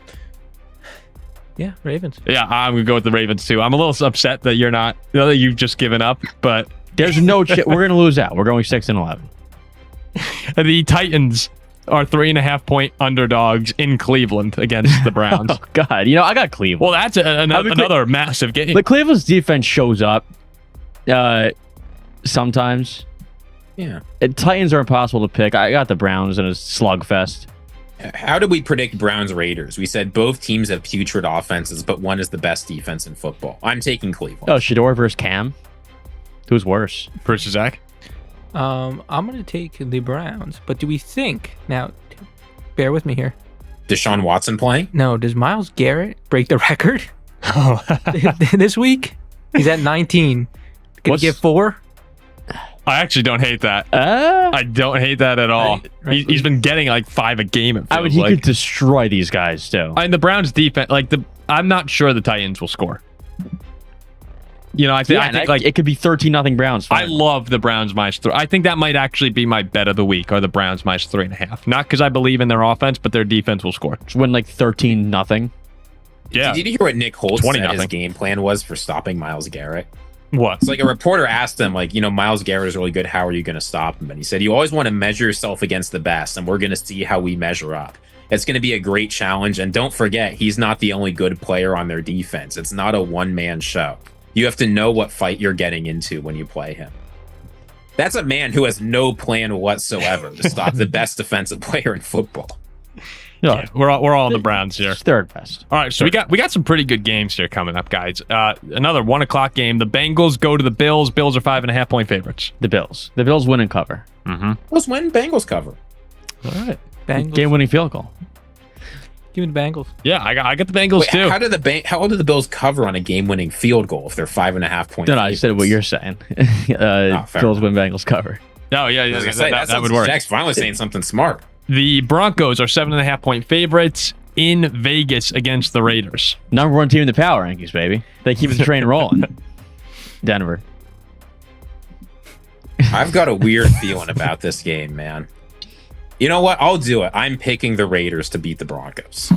Speaker 4: Yeah, Ravens.
Speaker 1: Yeah, I'm going to go with the Ravens too. I'm a little upset that you're not, that you've just given up, but
Speaker 2: there's no we're going to lose out. We're going 6-11.
Speaker 1: The Titans are 3.5 point underdogs in Cleveland against the Browns.
Speaker 2: Oh, God. I got Cleveland.
Speaker 1: Well, that's another massive game.
Speaker 2: But Cleveland's defense shows up sometimes.
Speaker 3: Yeah.
Speaker 2: Titans are impossible to pick. I got the Browns in a slugfest.
Speaker 3: How did we predict Browns-Raiders? We said both teams have putrid offenses, but one is the best defense in football. I'm taking Cleveland.
Speaker 2: Oh, Shador versus Cam? Who's worse?
Speaker 1: Versus Zach?
Speaker 4: I'm going to take the Browns, but do we think, now, bear with me here.
Speaker 3: Deshaun Watson playing?
Speaker 4: No, does Myles Garrett break the record this week? He's at 19. Can he get 4?
Speaker 1: I actually don't hate that. I don't hate that at all.
Speaker 4: Right.
Speaker 1: He's been getting like 5 a game.
Speaker 2: I mean, he could destroy these guys too.
Speaker 1: And the Browns defense, I'm not sure the Titans will score. I think like
Speaker 2: it could be 13-0 Browns.
Speaker 1: I love the Browns -3. I think that might actually be my bet of the week, or the Browns -3.5. Not because I believe in their offense, but their defense will score.
Speaker 2: Just win like 13-0.
Speaker 3: Yeah. Did you hear what Nick Holtz said
Speaker 1: 20-0.
Speaker 3: his game plan was for stopping Myles Garrett?
Speaker 1: What?
Speaker 3: It's like a reporter asked him, Myles Garrett is really good. How are you going to stop him? And he said, you always want to measure yourself against the best, and we're going to see how we measure up. It's going to be a great challenge. And don't forget, he's not the only good player on their defense. It's not a one-man show. You have to know what fight you're getting into when you play him. That's a man who has no plan whatsoever to stop the best defensive player in football.
Speaker 1: Yeah, we're all on the Browns here.
Speaker 2: It's third best.
Speaker 1: All right, so we got some pretty good games here coming up, guys. Another 1:00 game. The Bengals go to the Bills. Bills are 5.5-point favorites.
Speaker 2: The Bills. The Bills win and cover.
Speaker 3: Bills win, Bengals cover.
Speaker 1: All right.
Speaker 4: Bengals.
Speaker 2: Game-winning field goal.
Speaker 4: Give me the Bengals.
Speaker 1: Yeah, I got the Bengals
Speaker 3: Wait,
Speaker 1: too.
Speaker 3: how do the Bills cover on a game-winning field goal if they're 5.5 points?
Speaker 2: No, I said what you're saying. Bills win, Bengals cover.
Speaker 1: Oh yeah,
Speaker 3: I was gonna say,
Speaker 1: that would work.
Speaker 3: Jack's finally saying something smart.
Speaker 1: The Broncos are 7.5-point favorites in Vegas against the Raiders.
Speaker 2: Number one team in the power rankings, baby. They keep the train rolling. Denver.
Speaker 3: I've got a weird feeling about this game, man. You know what? I'll do it. I'm picking the Raiders to beat the Broncos.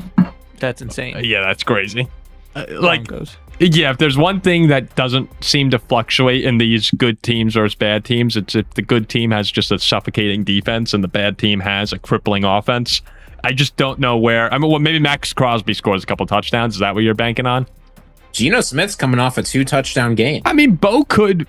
Speaker 4: That's insane.
Speaker 1: Yeah, that's crazy.
Speaker 4: Broncos.
Speaker 1: Yeah, if there's one thing that doesn't seem to fluctuate in these good teams versus bad teams, it's if the good team has just a suffocating defense and the bad team has a crippling offense. I just don't know where. I mean, well, maybe Max Crosby scores a couple touchdowns. Is that what you're banking on?
Speaker 3: Geno Smith's coming off a 2-touchdown game.
Speaker 1: I mean, Bo could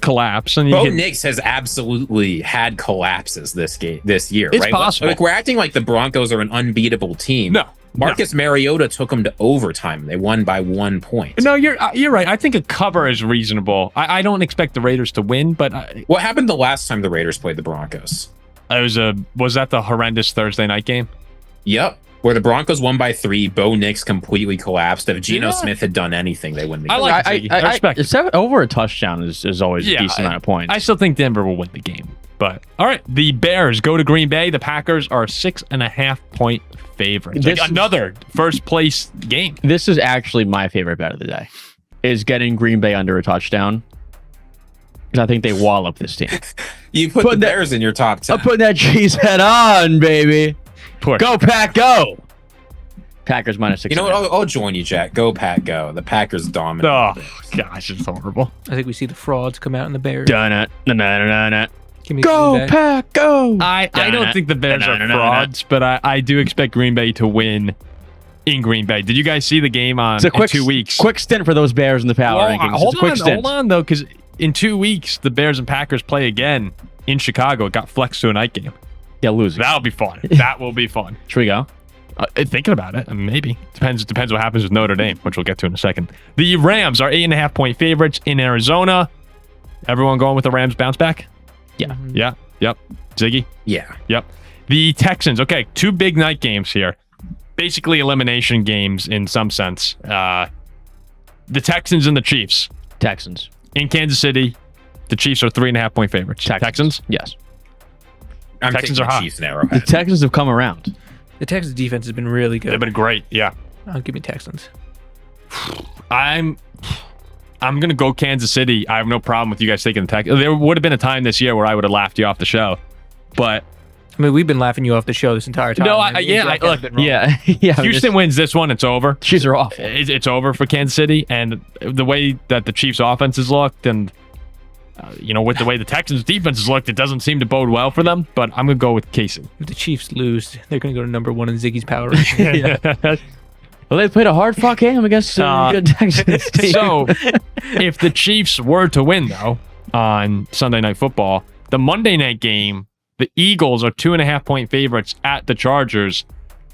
Speaker 1: collapse, and
Speaker 3: Bo Nix has absolutely had collapses this year.
Speaker 1: It's
Speaker 3: right?
Speaker 1: possible.
Speaker 3: Like we're acting like the Broncos are an unbeatable team.
Speaker 1: No.
Speaker 3: Marcus Mariota took them to overtime. They won by 1 point.
Speaker 1: No, you're right. I think a cover is reasonable. I don't expect the Raiders to win, but
Speaker 3: What happened the last time the Raiders played the Broncos?
Speaker 1: was that the horrendous Thursday night game?
Speaker 3: Yep. Where the Broncos won by 3, Bo Nix completely collapsed. If Geno Smith had done anything, they win the game.
Speaker 1: I like Ziggy. I respect it.
Speaker 2: Over a touchdown is always a decent amount of points.
Speaker 1: I still think Denver will win the game. But all right, the Bears go to Green Bay. The Packers are 6.5-point favorites. Another first place game.
Speaker 2: This is actually my favorite bet of the day. Is getting Green Bay under a touchdown. Because I think they wallop this team.
Speaker 3: You put the Bears in your top 10.
Speaker 2: I'm putting that cheese head on, baby. Go Pack, go! Packers minus 6.
Speaker 3: You know what? I'll join you, Jack. Go Pack, go. The Packers dominate.
Speaker 1: Oh gosh, it's horrible.
Speaker 4: I think we see the frauds come out in the Bears. Give me
Speaker 2: Go
Speaker 4: Green Bay.
Speaker 2: Pack, go!
Speaker 1: I don't think the Bears are frauds, but I do expect Green Bay to win in Green Bay. Did you guys see the game in 2 weeks?
Speaker 2: Quick stint for those Bears in the power rankings.
Speaker 1: Hold on though, because in 2 weeks the Bears and Packers play again in Chicago. It got flexed to a night game.
Speaker 2: Yeah, losing.
Speaker 1: That'll be fun. That will be fun.
Speaker 2: Should we go?
Speaker 1: Thinking about it, maybe. Depends what happens with Notre Dame, which we'll get to in a second. The Rams are 8.5-point favorites in Arizona. Everyone going with the Rams bounce back?
Speaker 2: Yeah.
Speaker 1: Yeah. Yep. Ziggy?
Speaker 3: Yeah.
Speaker 1: Yep. The Texans. Okay, 2 big night games here. Basically elimination games in some sense. The Texans and the Chiefs.
Speaker 2: Texans.
Speaker 1: In Kansas City, the Chiefs are 3.5-point favorites. Texans?
Speaker 2: Yes.
Speaker 3: I'm
Speaker 1: Texans
Speaker 3: taking
Speaker 1: are hot.
Speaker 3: Chiefs now. Arrowhead.
Speaker 2: The Texans have come around.
Speaker 4: The Texans defense has been really good.
Speaker 1: They've been great. Yeah.
Speaker 4: Give me Texans.
Speaker 1: I'm gonna go Kansas City. I have no problem with you guys taking the Texans. There would have been a time this year where I would have laughed you off the show, but
Speaker 4: I mean, we've been laughing you off the show this entire time.
Speaker 1: No,
Speaker 2: Yeah.
Speaker 1: Houston wins this one. It's over.
Speaker 2: Chiefs are awful.
Speaker 1: It's over for Kansas City, and the way that the Chiefs' offense has looked, and with the way the Texans' defense has looked, it doesn't seem to bode well for them. But I'm gonna go with KC.
Speaker 4: If the Chiefs lose, they're going to go to number 1 in Ziggy's power ranking.
Speaker 2: Well, they played a hard-fought game against good Texans team.
Speaker 1: So, if the Chiefs were to win, though, on Sunday Night Football, the Monday night game, the Eagles are 2.5-point favorites at the Chargers.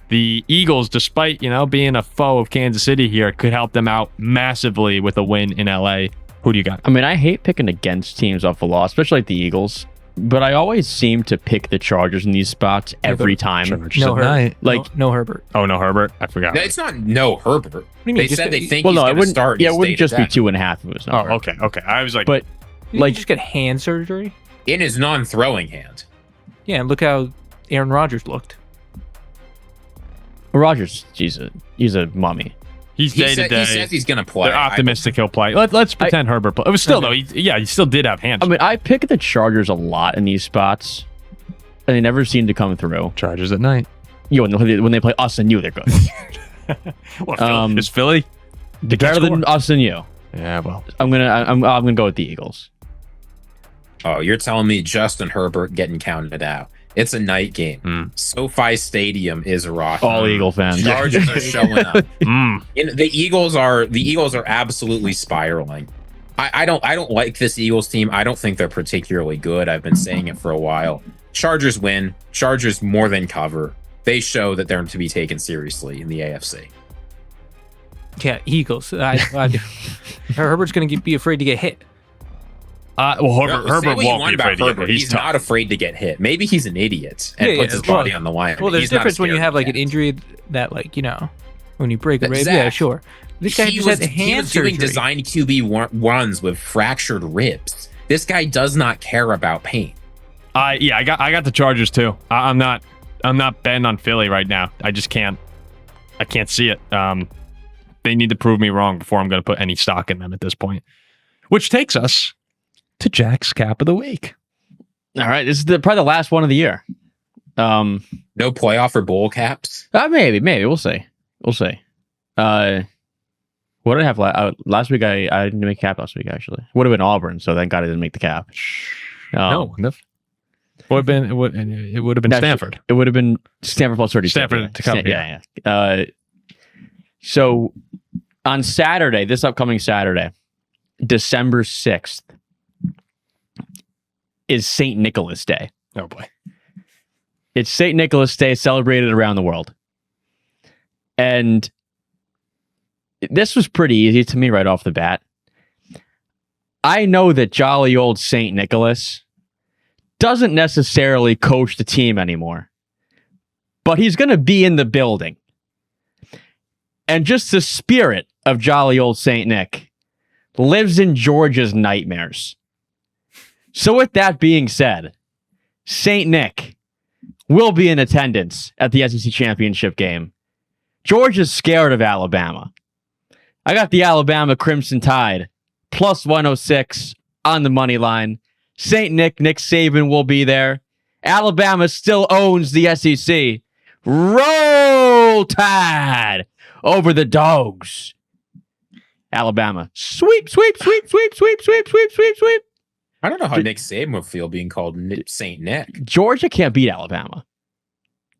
Speaker 1: The Eagles, despite being a foe of Kansas City here, could help them out massively with a win in LA. Who do you got?
Speaker 2: I mean, I hate picking against teams off a loss, especially like the Eagles. But I always seem to pick the Chargers in these spots every time.
Speaker 4: No Herbert.
Speaker 2: Like
Speaker 4: no Herbert.
Speaker 1: Oh, no Herbert? I forgot.
Speaker 3: It's not no Herbert.
Speaker 4: What do you mean?
Speaker 3: They said they think
Speaker 2: well,
Speaker 3: he's
Speaker 2: no,
Speaker 3: going to start.
Speaker 2: Yeah, it wouldn't just be 2.5 if it was no Herbert.
Speaker 1: Okay. I was like,
Speaker 2: but
Speaker 4: Like, just get hand surgery.
Speaker 3: In his non-throwing hand.
Speaker 4: Yeah, and look how Aaron Rodgers looked.
Speaker 2: Rodgers, he's a mummy.
Speaker 1: He's day to day.
Speaker 3: He says he's going to play.
Speaker 1: They're optimistic he'll play. Let's pretend Herbert play. It was still though. He still did have hands.
Speaker 2: I mean, I pick the Chargers a lot in these spots, and they never seem to come through.
Speaker 1: Chargers at night.
Speaker 2: When they play us and you, they're good.
Speaker 1: Is Philly
Speaker 2: better than us and you?
Speaker 1: Yeah, well,
Speaker 2: I'm gonna go with the Eagles.
Speaker 3: Oh, you're telling me Justin Herbert getting counted out. It's a night game. SoFi Stadium is rocking.
Speaker 2: All Eagle fans.
Speaker 3: Chargers are showing up. The Eagles are absolutely spiraling. I don't like this Eagles team. I don't think they're particularly good. I've been saying it for a while. Chargers win. Chargers more than cover. They show that they're to be taken seriously in the AFC.
Speaker 4: Yeah, Eagles. Herbert's going to be afraid to get hit.
Speaker 1: Herbert won't be afraid to get hit.
Speaker 3: He's not afraid to get hit. Maybe he's an idiot and puts his body on the line.
Speaker 4: Well, there's a difference when you have like an injury that, like, you know, when you break a rib. Yeah, sure. This guy just had hand surgery.
Speaker 3: He was doing design QB runs with fractured ribs. This guy does not care about pain.
Speaker 1: I got the Chargers too. I'm not betting on Philly right now. I just can't. I can't see it. They need to prove me wrong before I'm going to put any stock in them at this point. Which takes us to Jack's cap of the week.
Speaker 2: All right, this is probably the last one of the year.
Speaker 3: No playoff or bowl caps?
Speaker 2: Maybe. We'll see. What did I have last week? I didn't make cap last week, actually. Would have been Auburn, so thank God I didn't make the cap.
Speaker 1: No. It would have been Stanford.
Speaker 2: It would have been Stanford plus 30.
Speaker 1: Stanford to cover.
Speaker 2: Yeah. So on Saturday, this upcoming Saturday, December 6th, is St. Nicholas Day.
Speaker 1: Oh boy.
Speaker 2: It's St. Nicholas Day celebrated around the world. And this was pretty easy to me right off the bat. I know that jolly old St. Nicholas doesn't necessarily coach the team anymore, but he's going to be in the building. And just the spirit of jolly old St. Nick lives in Georgia's nightmares. So with that being said, St. Nick will be in attendance at the SEC Championship game. Georgia's scared of Alabama. I got the Alabama Crimson Tide plus 106 on the money line. St. Nick Saban will be there. Alabama still owns the SEC. Roll Tide over the Dogs. Alabama. Sweep.
Speaker 3: I don't know how Nick Saban would feel being called St. Nick.
Speaker 2: Georgia can't beat Alabama.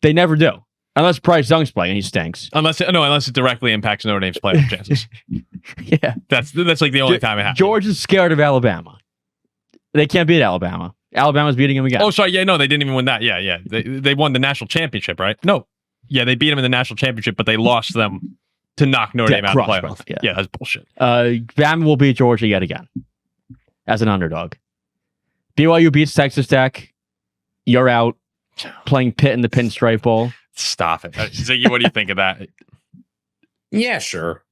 Speaker 2: They never do. Unless Bryce Young's playing and he stinks.
Speaker 1: Unless it directly impacts Notre Dame's playoff chances.
Speaker 2: Yeah.
Speaker 1: That's like the only time it happens.
Speaker 2: Georgia's scared of Alabama. They can't beat Alabama. Alabama's beating them again.
Speaker 1: Oh, sorry. Yeah, no, they didn't even win that. Yeah. They won the national championship, right? No. Yeah, they beat them in the national championship, but they lost them to knock Notre Dame out of the playoff. Yeah, that's bullshit.
Speaker 2: Bama will beat Georgia yet again as an underdog. BYU beats Texas Tech. You're out playing Pitt in the Pinstripe Bowl.
Speaker 1: Stop it. Ziggy, what do you think of that?
Speaker 3: Yeah, sure.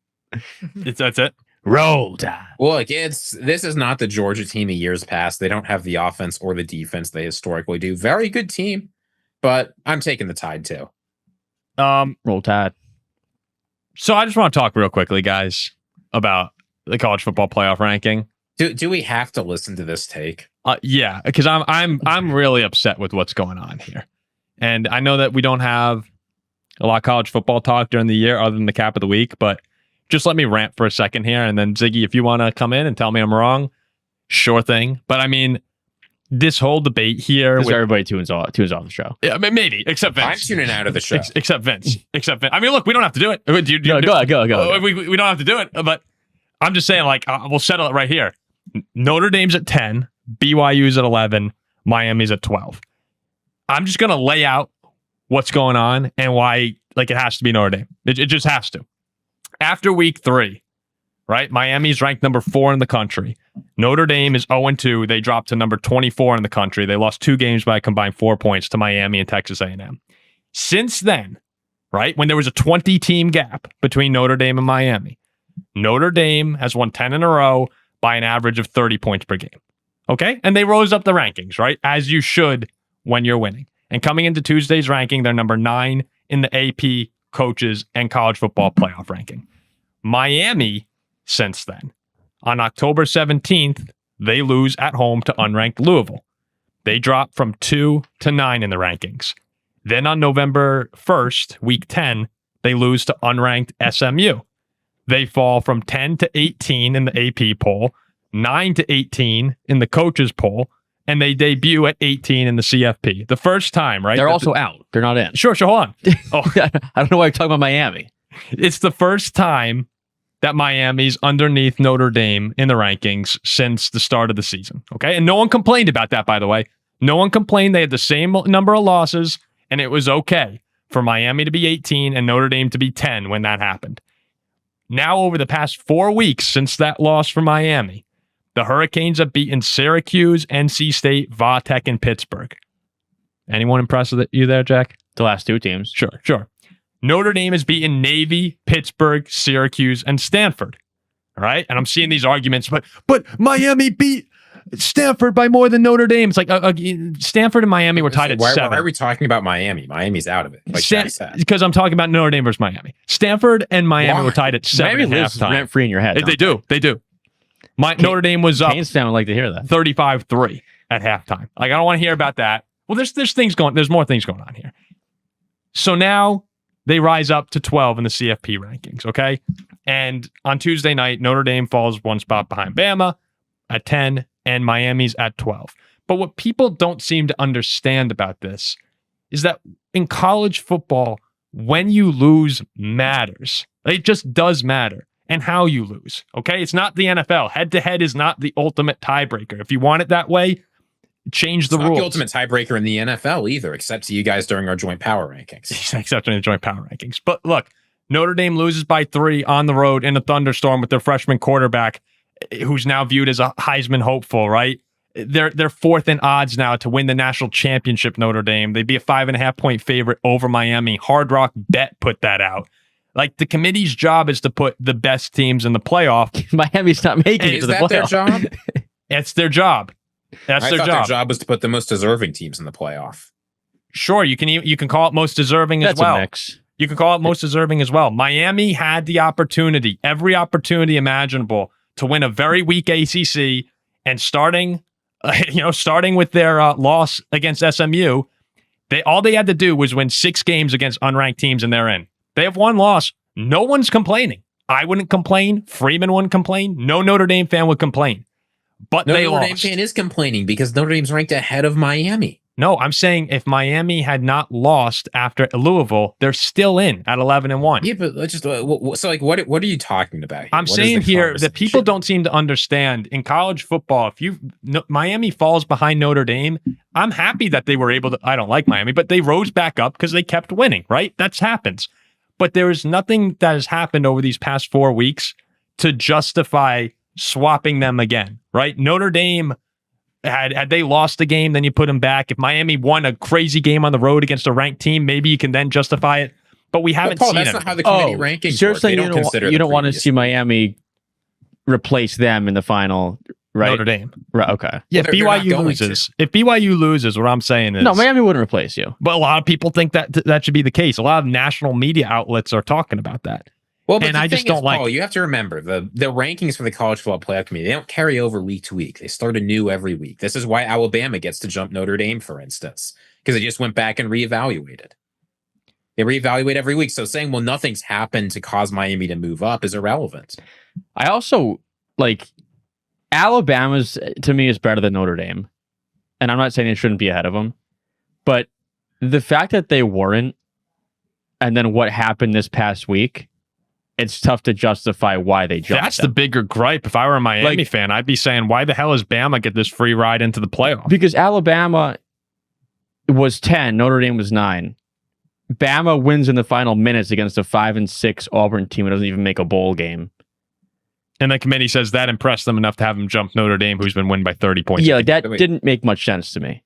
Speaker 1: That's it.
Speaker 2: Roll Tide.
Speaker 3: Well, like this is not the Georgia team of years past. They don't have the offense or the defense they historically do. Very good team, but I'm taking the Tide too.
Speaker 2: Roll Tide.
Speaker 1: So I just want to talk real quickly, guys, about the college football playoff ranking.
Speaker 3: Do we have to listen to this take?
Speaker 1: Yeah, because I'm really upset with what's going on here. And I know that we don't have a lot of college football talk during the year other than the cap of the week, but just let me rant for a second here. And then, Ziggy, if you want to come in and tell me I'm wrong, sure thing. But I mean, this whole debate here.
Speaker 2: Everybody tunes off the show.
Speaker 1: Yeah, maybe, except Vince.
Speaker 3: I'm tuning out of the show.
Speaker 1: Except Vince. I mean, look, we don't have to do it.
Speaker 2: Go.
Speaker 1: We don't have to do it, but I'm just saying, like, we'll settle it right here. Notre Dame's at 10, BYU's at 11, Miami's at 12. I'm just going to lay out what's going on and why, like, it has to be Notre Dame. It just has to. After week 3, right? Miami's ranked number 4 in the country. Notre Dame is 0-2. They dropped to number 24 in the country. They lost 2 games by a combined 4 points to Miami and Texas A&M. Since then, right, when there was a 20-team gap between Notre Dame and Miami, Notre Dame has won 10 in a row by an average of 30 points per game. Okay? And they rose up the rankings, right? As you should when you're winning. And coming into Tuesday's ranking, they're number 9 in the AP coaches and college football playoff ranking. Miami, since then, on October 17th, they lose at home to unranked Louisville. They drop from 2 to 9 in the rankings. Then on November 1st, week 10, they lose to unranked SMU. They fall from 10 to 18 in the AP poll, 9 to 18 in the coaches poll, and they debut at 18 in the CFP. The first time, right?
Speaker 2: They're also out. They're not in.
Speaker 1: Sure, hold on. Oh,
Speaker 2: I don't know why you're talking about Miami.
Speaker 1: it's the first time that Miami's underneath Notre Dame in the rankings since the start of the season. Okay. And no one complained about that, by the way. No one complained. They had the same number of losses, and it was okay for Miami to be 18 and Notre Dame to be 10 when that happened. Now, over the past 4 weeks since that loss for Miami, the Hurricanes have beaten Syracuse, NC State, Vatech, and Pittsburgh. Anyone impressed with you there, Jack?
Speaker 2: The last two teams.
Speaker 1: Sure. Notre Dame has beaten Navy, Pittsburgh, Syracuse, and Stanford. All right? And I'm seeing these arguments, but Miami beat Stanford by more than Notre Dame. It's like Stanford and Miami were tied at 7.
Speaker 3: Why are we talking about Miami? Miami's out of it. Like Jack said.
Speaker 1: Because I'm talking about Notre Dame versus Miami. Stanford and Miami were tied at 7
Speaker 2: Miami
Speaker 1: at
Speaker 2: lives
Speaker 1: halftime.
Speaker 2: rent-free in your head.
Speaker 1: They do. Notre Dame was up
Speaker 2: Canes fan would like to hear that.
Speaker 1: 35-3 at halftime. Like, I don't want to hear about that. Well, there's more things going on here. So now they rise up to 12 in the CFP rankings, okay? And on Tuesday night, Notre Dame falls one spot behind Bama at 10, and Miami's at 12. But what people don't seem to understand about this is that in college football, when you lose matters. It just does matter. And how you lose, okay? It's not the NFL. Head-to-head is not the ultimate tiebreaker. If you want it that way, change the rules.
Speaker 3: Not the ultimate tiebreaker in the NFL either, except to you guys during our joint power rankings.
Speaker 1: Except in the joint power rankings. But look, Notre Dame loses by 3 on the road in a thunderstorm with their freshman quarterback, who's now viewed as a Heisman hopeful, right? They're fourth in odds now to win the national championship, Notre Dame. They'd be a 5.5-point favorite over Miami. Hard Rock Bet put that out. Like, the committee's job is to put the best teams in the playoff.
Speaker 2: Miami's not making it to the playoff.
Speaker 3: Is that their job?
Speaker 1: It's their job. That's their job.
Speaker 3: Their job was to put the most deserving teams in the playoff.
Speaker 1: Sure, you can call it most deserving as well.
Speaker 2: That's a mix.
Speaker 1: You can call it most deserving as well. Miami had the opportunity, every opportunity imaginable, to win a very weak ACC, and starting with their loss against SMU, all they had to do was win 6 games against unranked teams, and they're in. They have 1 loss. No one's complaining. I wouldn't complain. Freeman wouldn't complain. No Notre Dame fan would complain. But they lost.
Speaker 3: Notre Dame fan is complaining because Notre Dame's ranked ahead of Miami.
Speaker 1: No, I'm saying if Miami had not lost after Louisville, they're still in at 11-1.
Speaker 3: Yeah, but let's just so like what are you talking about here?
Speaker 1: I'm saying here that people don't seem to understand in college football. If Miami falls behind Notre Dame, I'm happy that they were able to. I don't like Miami, but they rose back up because they kept winning. Right, that happens. But there is nothing that has happened over these past 4 weeks to justify swapping them again. Right, Notre Dame. Had they lost the game, then you put them back. If Miami won a crazy game on the road against a ranked team, maybe you can then justify it. But we haven't seen it.
Speaker 3: That's not how the committee rankings
Speaker 2: seriously,
Speaker 3: work.
Speaker 2: You don't want to see Miami replace them in the final, right?
Speaker 1: Notre Dame.
Speaker 2: Right, okay.
Speaker 1: Yeah, if BYU loses, what I'm saying is...
Speaker 2: No, Miami wouldn't replace you.
Speaker 1: But a lot of people think that should be the case. A lot of national media outlets are talking about that.
Speaker 3: Well, but
Speaker 1: and I just don't like.
Speaker 3: Paul, you have to remember the rankings for the college football playoff committee. They don't carry over week to week. They start anew every week. This is why Alabama gets to jump Notre Dame, for instance, because they just went back and reevaluated. They reevaluate every week. So saying, well, nothing's happened to cause Miami to move up is irrelevant.
Speaker 2: I also Alabama's to me is better than Notre Dame, and I'm not saying they shouldn't be ahead of them, but the fact that they weren't, and then what happened this past week. It's tough to justify why they jumped.
Speaker 1: That's the bigger gripe. If I were a Miami fan, I'd be saying, why the hell does Bama get this free ride into the playoff?
Speaker 2: Because Alabama was 10, Notre Dame was 9. Bama wins in the final minutes against a 5-6 Auburn team that doesn't even make a bowl game.
Speaker 1: And the committee says that impressed them enough to have them jump Notre Dame, who's been winning by 30 points.
Speaker 2: Yeah, that didn't make much sense to me.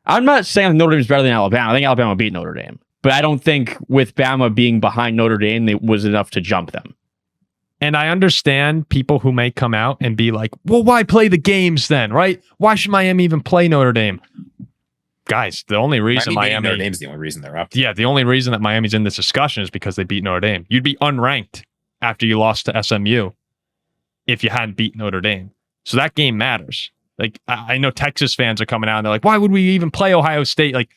Speaker 2: I'm not saying Notre Dame is better than Alabama. I think Alabama beat Notre Dame. But I don't think with Bama being behind Notre Dame, it was enough to jump them.
Speaker 1: And I understand people who may come out and be like, well, why play the games then, right? Why should Miami even play Notre Dame? Guys, the only reason
Speaker 3: Notre Dame's the only reason they're up.
Speaker 1: Yeah, the only reason that Miami's in this discussion is because they beat Notre Dame. You'd be unranked after you lost to SMU if you hadn't beat Notre Dame. So that game matters. Like, I know Texas fans are coming out and they're like, why would we even play Ohio State? Like,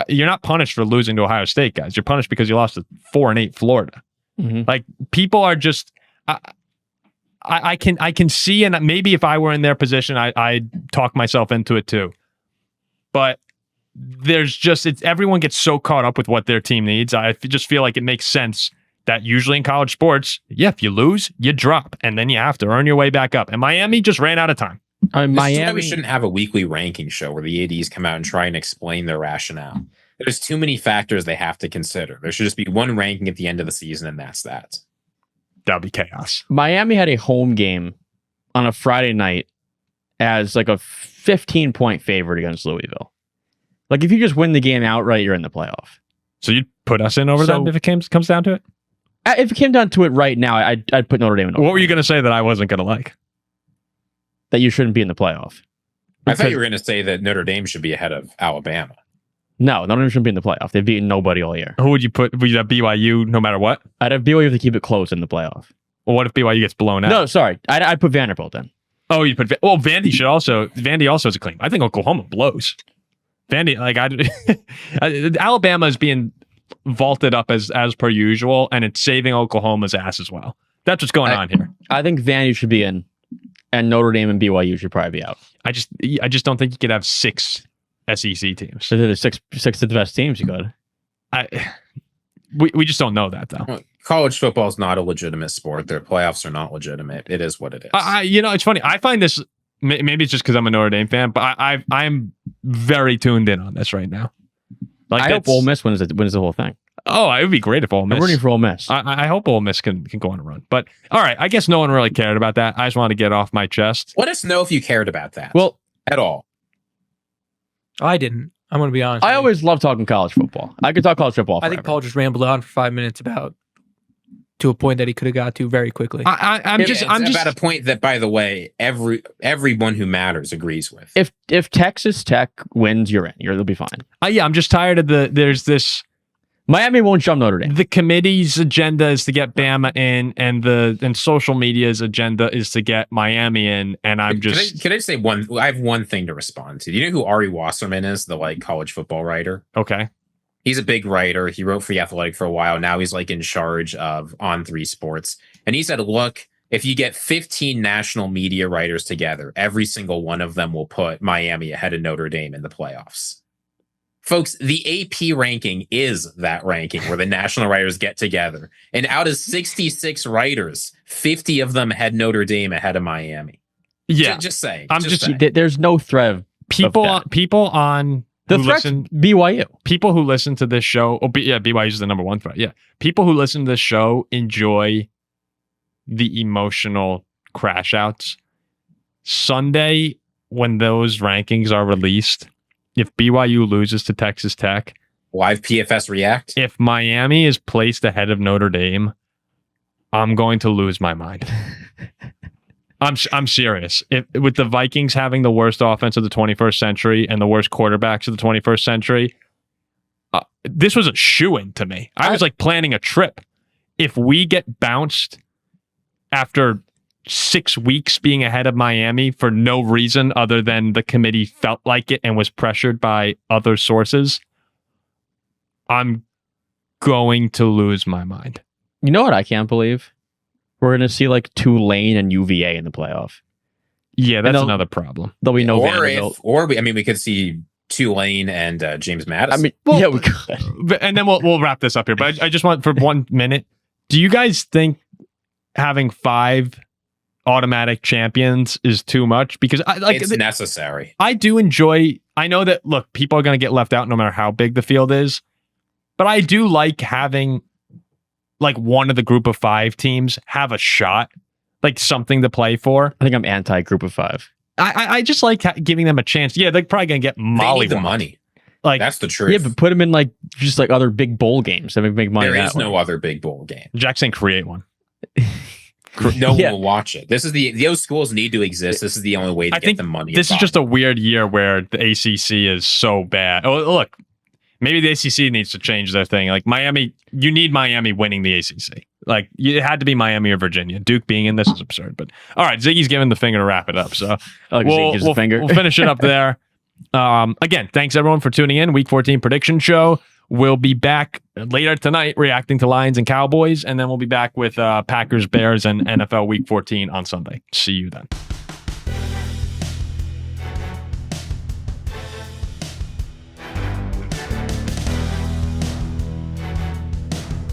Speaker 1: you're not punished for losing to Ohio State, guys. You're punished because you lost to 4-8 Florida. Mm-hmm. Like, people are just, I can see, and maybe if I were in their position, I'd talk myself into it too. but everyone gets so caught up with what their team needs. I just feel like it makes sense that usually in college sports, if you lose, you drop, and then you have to earn your way back up. And Miami just ran out of time.
Speaker 3: This is why we shouldn't have a weekly ranking show where the ADs come out and try and explain their rationale. There's too many factors they have to consider. There should just be one ranking at the end of the season, and that's that.
Speaker 1: That'd be chaos.
Speaker 2: Miami had a home game on a Friday night as like a 15-point favorite against Louisville. Like, if you just win the game outright, you're in the playoff.
Speaker 1: So you'd put us in over them if it comes down to it?
Speaker 2: If it came down to it right now, I'd put Notre Dame in.
Speaker 1: What were you going to say that I wasn't going to like?
Speaker 2: That you shouldn't be in the playoff.
Speaker 3: I thought you were going to say that Notre Dame should be ahead of Alabama.
Speaker 2: No, Notre Dame shouldn't be in the playoff. They've beaten nobody all year.
Speaker 1: Who would you put? Would you have BYU no matter what?
Speaker 2: I'd have BYU to keep it close in the playoff.
Speaker 1: Well, what if BYU gets blown out?
Speaker 2: No, sorry. I'd put Vanderbilt in.
Speaker 1: Oh, you'd put... Well, Vandy also has a claim. I think Oklahoma blows. Vandy, Alabama is being vaulted up as per usual, and it's saving Oklahoma's ass as well. That's what's going on here.
Speaker 2: I think Vandy should be in, and Notre Dame and BYU should probably be out.
Speaker 1: I just don't think you could have 6 SEC teams.
Speaker 2: So they're the six of the best teams you could.
Speaker 1: We just don't know that, though.
Speaker 3: Well, college football is not a legitimate sport. Their playoffs are not legitimate. It is what it is.
Speaker 1: It's funny. I find this, maybe it's just because I'm a Notre Dame fan, but I'm very tuned in on this right now. Like,
Speaker 2: I hope Ole Miss wins the whole thing.
Speaker 1: Oh, it would be great if Ole Miss.
Speaker 2: I'm rooting for Ole Miss.
Speaker 1: I hope Ole Miss can go on a run. But all right, I guess no one really cared about that. I just wanted to get off my chest.
Speaker 3: Let us know if you cared about that.
Speaker 2: Well,
Speaker 3: at all.
Speaker 4: I didn't. I'm going to be honest.
Speaker 2: I always love talking college football. I could talk college football forever.
Speaker 4: I think Paul just rambled on for 5 minutes to a point that he could have got to very quickly.
Speaker 3: I'm just about a point that, by the way, everyone who matters agrees with.
Speaker 2: If Texas Tech wins, you're in. They'll be fine.
Speaker 1: I'm just tired of there's this.
Speaker 2: Miami won't jump Notre Dame.
Speaker 1: The committee's agenda is to get Bama in, and social media's agenda is to get Miami in. And I'm just.
Speaker 3: Can I say one? I have one thing to respond to. Do you know who Ari Wasserman is? The college football writer.
Speaker 1: Okay.
Speaker 3: He's a big writer. He wrote for The Athletic for a while. Now he's in charge of On3 Sports. And he said, look, if you get 15 national media writers together, every single one of them will put Miami ahead of Notre Dame in the playoffs. Folks, the AP ranking is that ranking where the national writers get together. And out of 66 writers, 50 of them had Notre Dame ahead of Miami.
Speaker 1: Yeah.
Speaker 3: Just saying.
Speaker 2: There's no threat of
Speaker 1: people on
Speaker 2: the threat. BYU.
Speaker 1: People who listen to this show. BYU is the number one threat. Yeah. People who listen to this show enjoy the emotional crash outs. Sunday, when those rankings are released, if BYU loses to Texas Tech,
Speaker 3: live PFS react.
Speaker 1: If Miami is placed ahead of Notre Dame, I'm going to lose my mind. I'm serious. With the Vikings having the worst offense of the 21st century and the worst quarterbacks of the 21st century, this was a shoo-in to me. I was planning a trip. If we get bounced after 6 weeks being ahead of Miami for no reason other than the committee felt like it and was pressured by other sources, I'm going to lose my mind.
Speaker 2: You know what I can't believe? We're going to see Tulane and UVA in the playoff.
Speaker 1: Yeah, that's another problem.
Speaker 2: There'll be no Vanderbilt.
Speaker 3: We could see Tulane and James Madison.
Speaker 2: Yeah, we could.
Speaker 1: And then we'll wrap this up here. But I just want, for 1 minute, do you guys think having 5 automatic champions is too much? Because
Speaker 3: it's necessary.
Speaker 1: I do enjoy. I know that people are going to get left out no matter how big the field is, but I do like having one of the group of 5 teams have a shot, something to play for.
Speaker 2: I think I'm anti group of 5.
Speaker 1: I just like giving them a chance. Yeah, they're probably going to get molly.
Speaker 3: They need the money. That's the truth.
Speaker 2: Yeah, but put them in just other big bowl games. That make money.
Speaker 3: There is no other big bowl game.
Speaker 1: Jackson, create one.
Speaker 3: No one will watch it. Those schools need to exist. This is the only way to get the money.
Speaker 1: This is just a weird year where the ACC is so bad. Oh, look, maybe the ACC needs to change their thing. Miami, you need Miami winning the ACC. It had to be Miami or Virginia. Duke being in this is absurd. But all right, Ziggy's giving the finger to wrap it up. So we'll finish it up there. Again, thanks everyone for tuning in. Week 14 prediction show. We'll be back later tonight reacting to Lions and Cowboys, and then we'll be back with Packers, Bears, and NFL Week 14 on Sunday. See you then.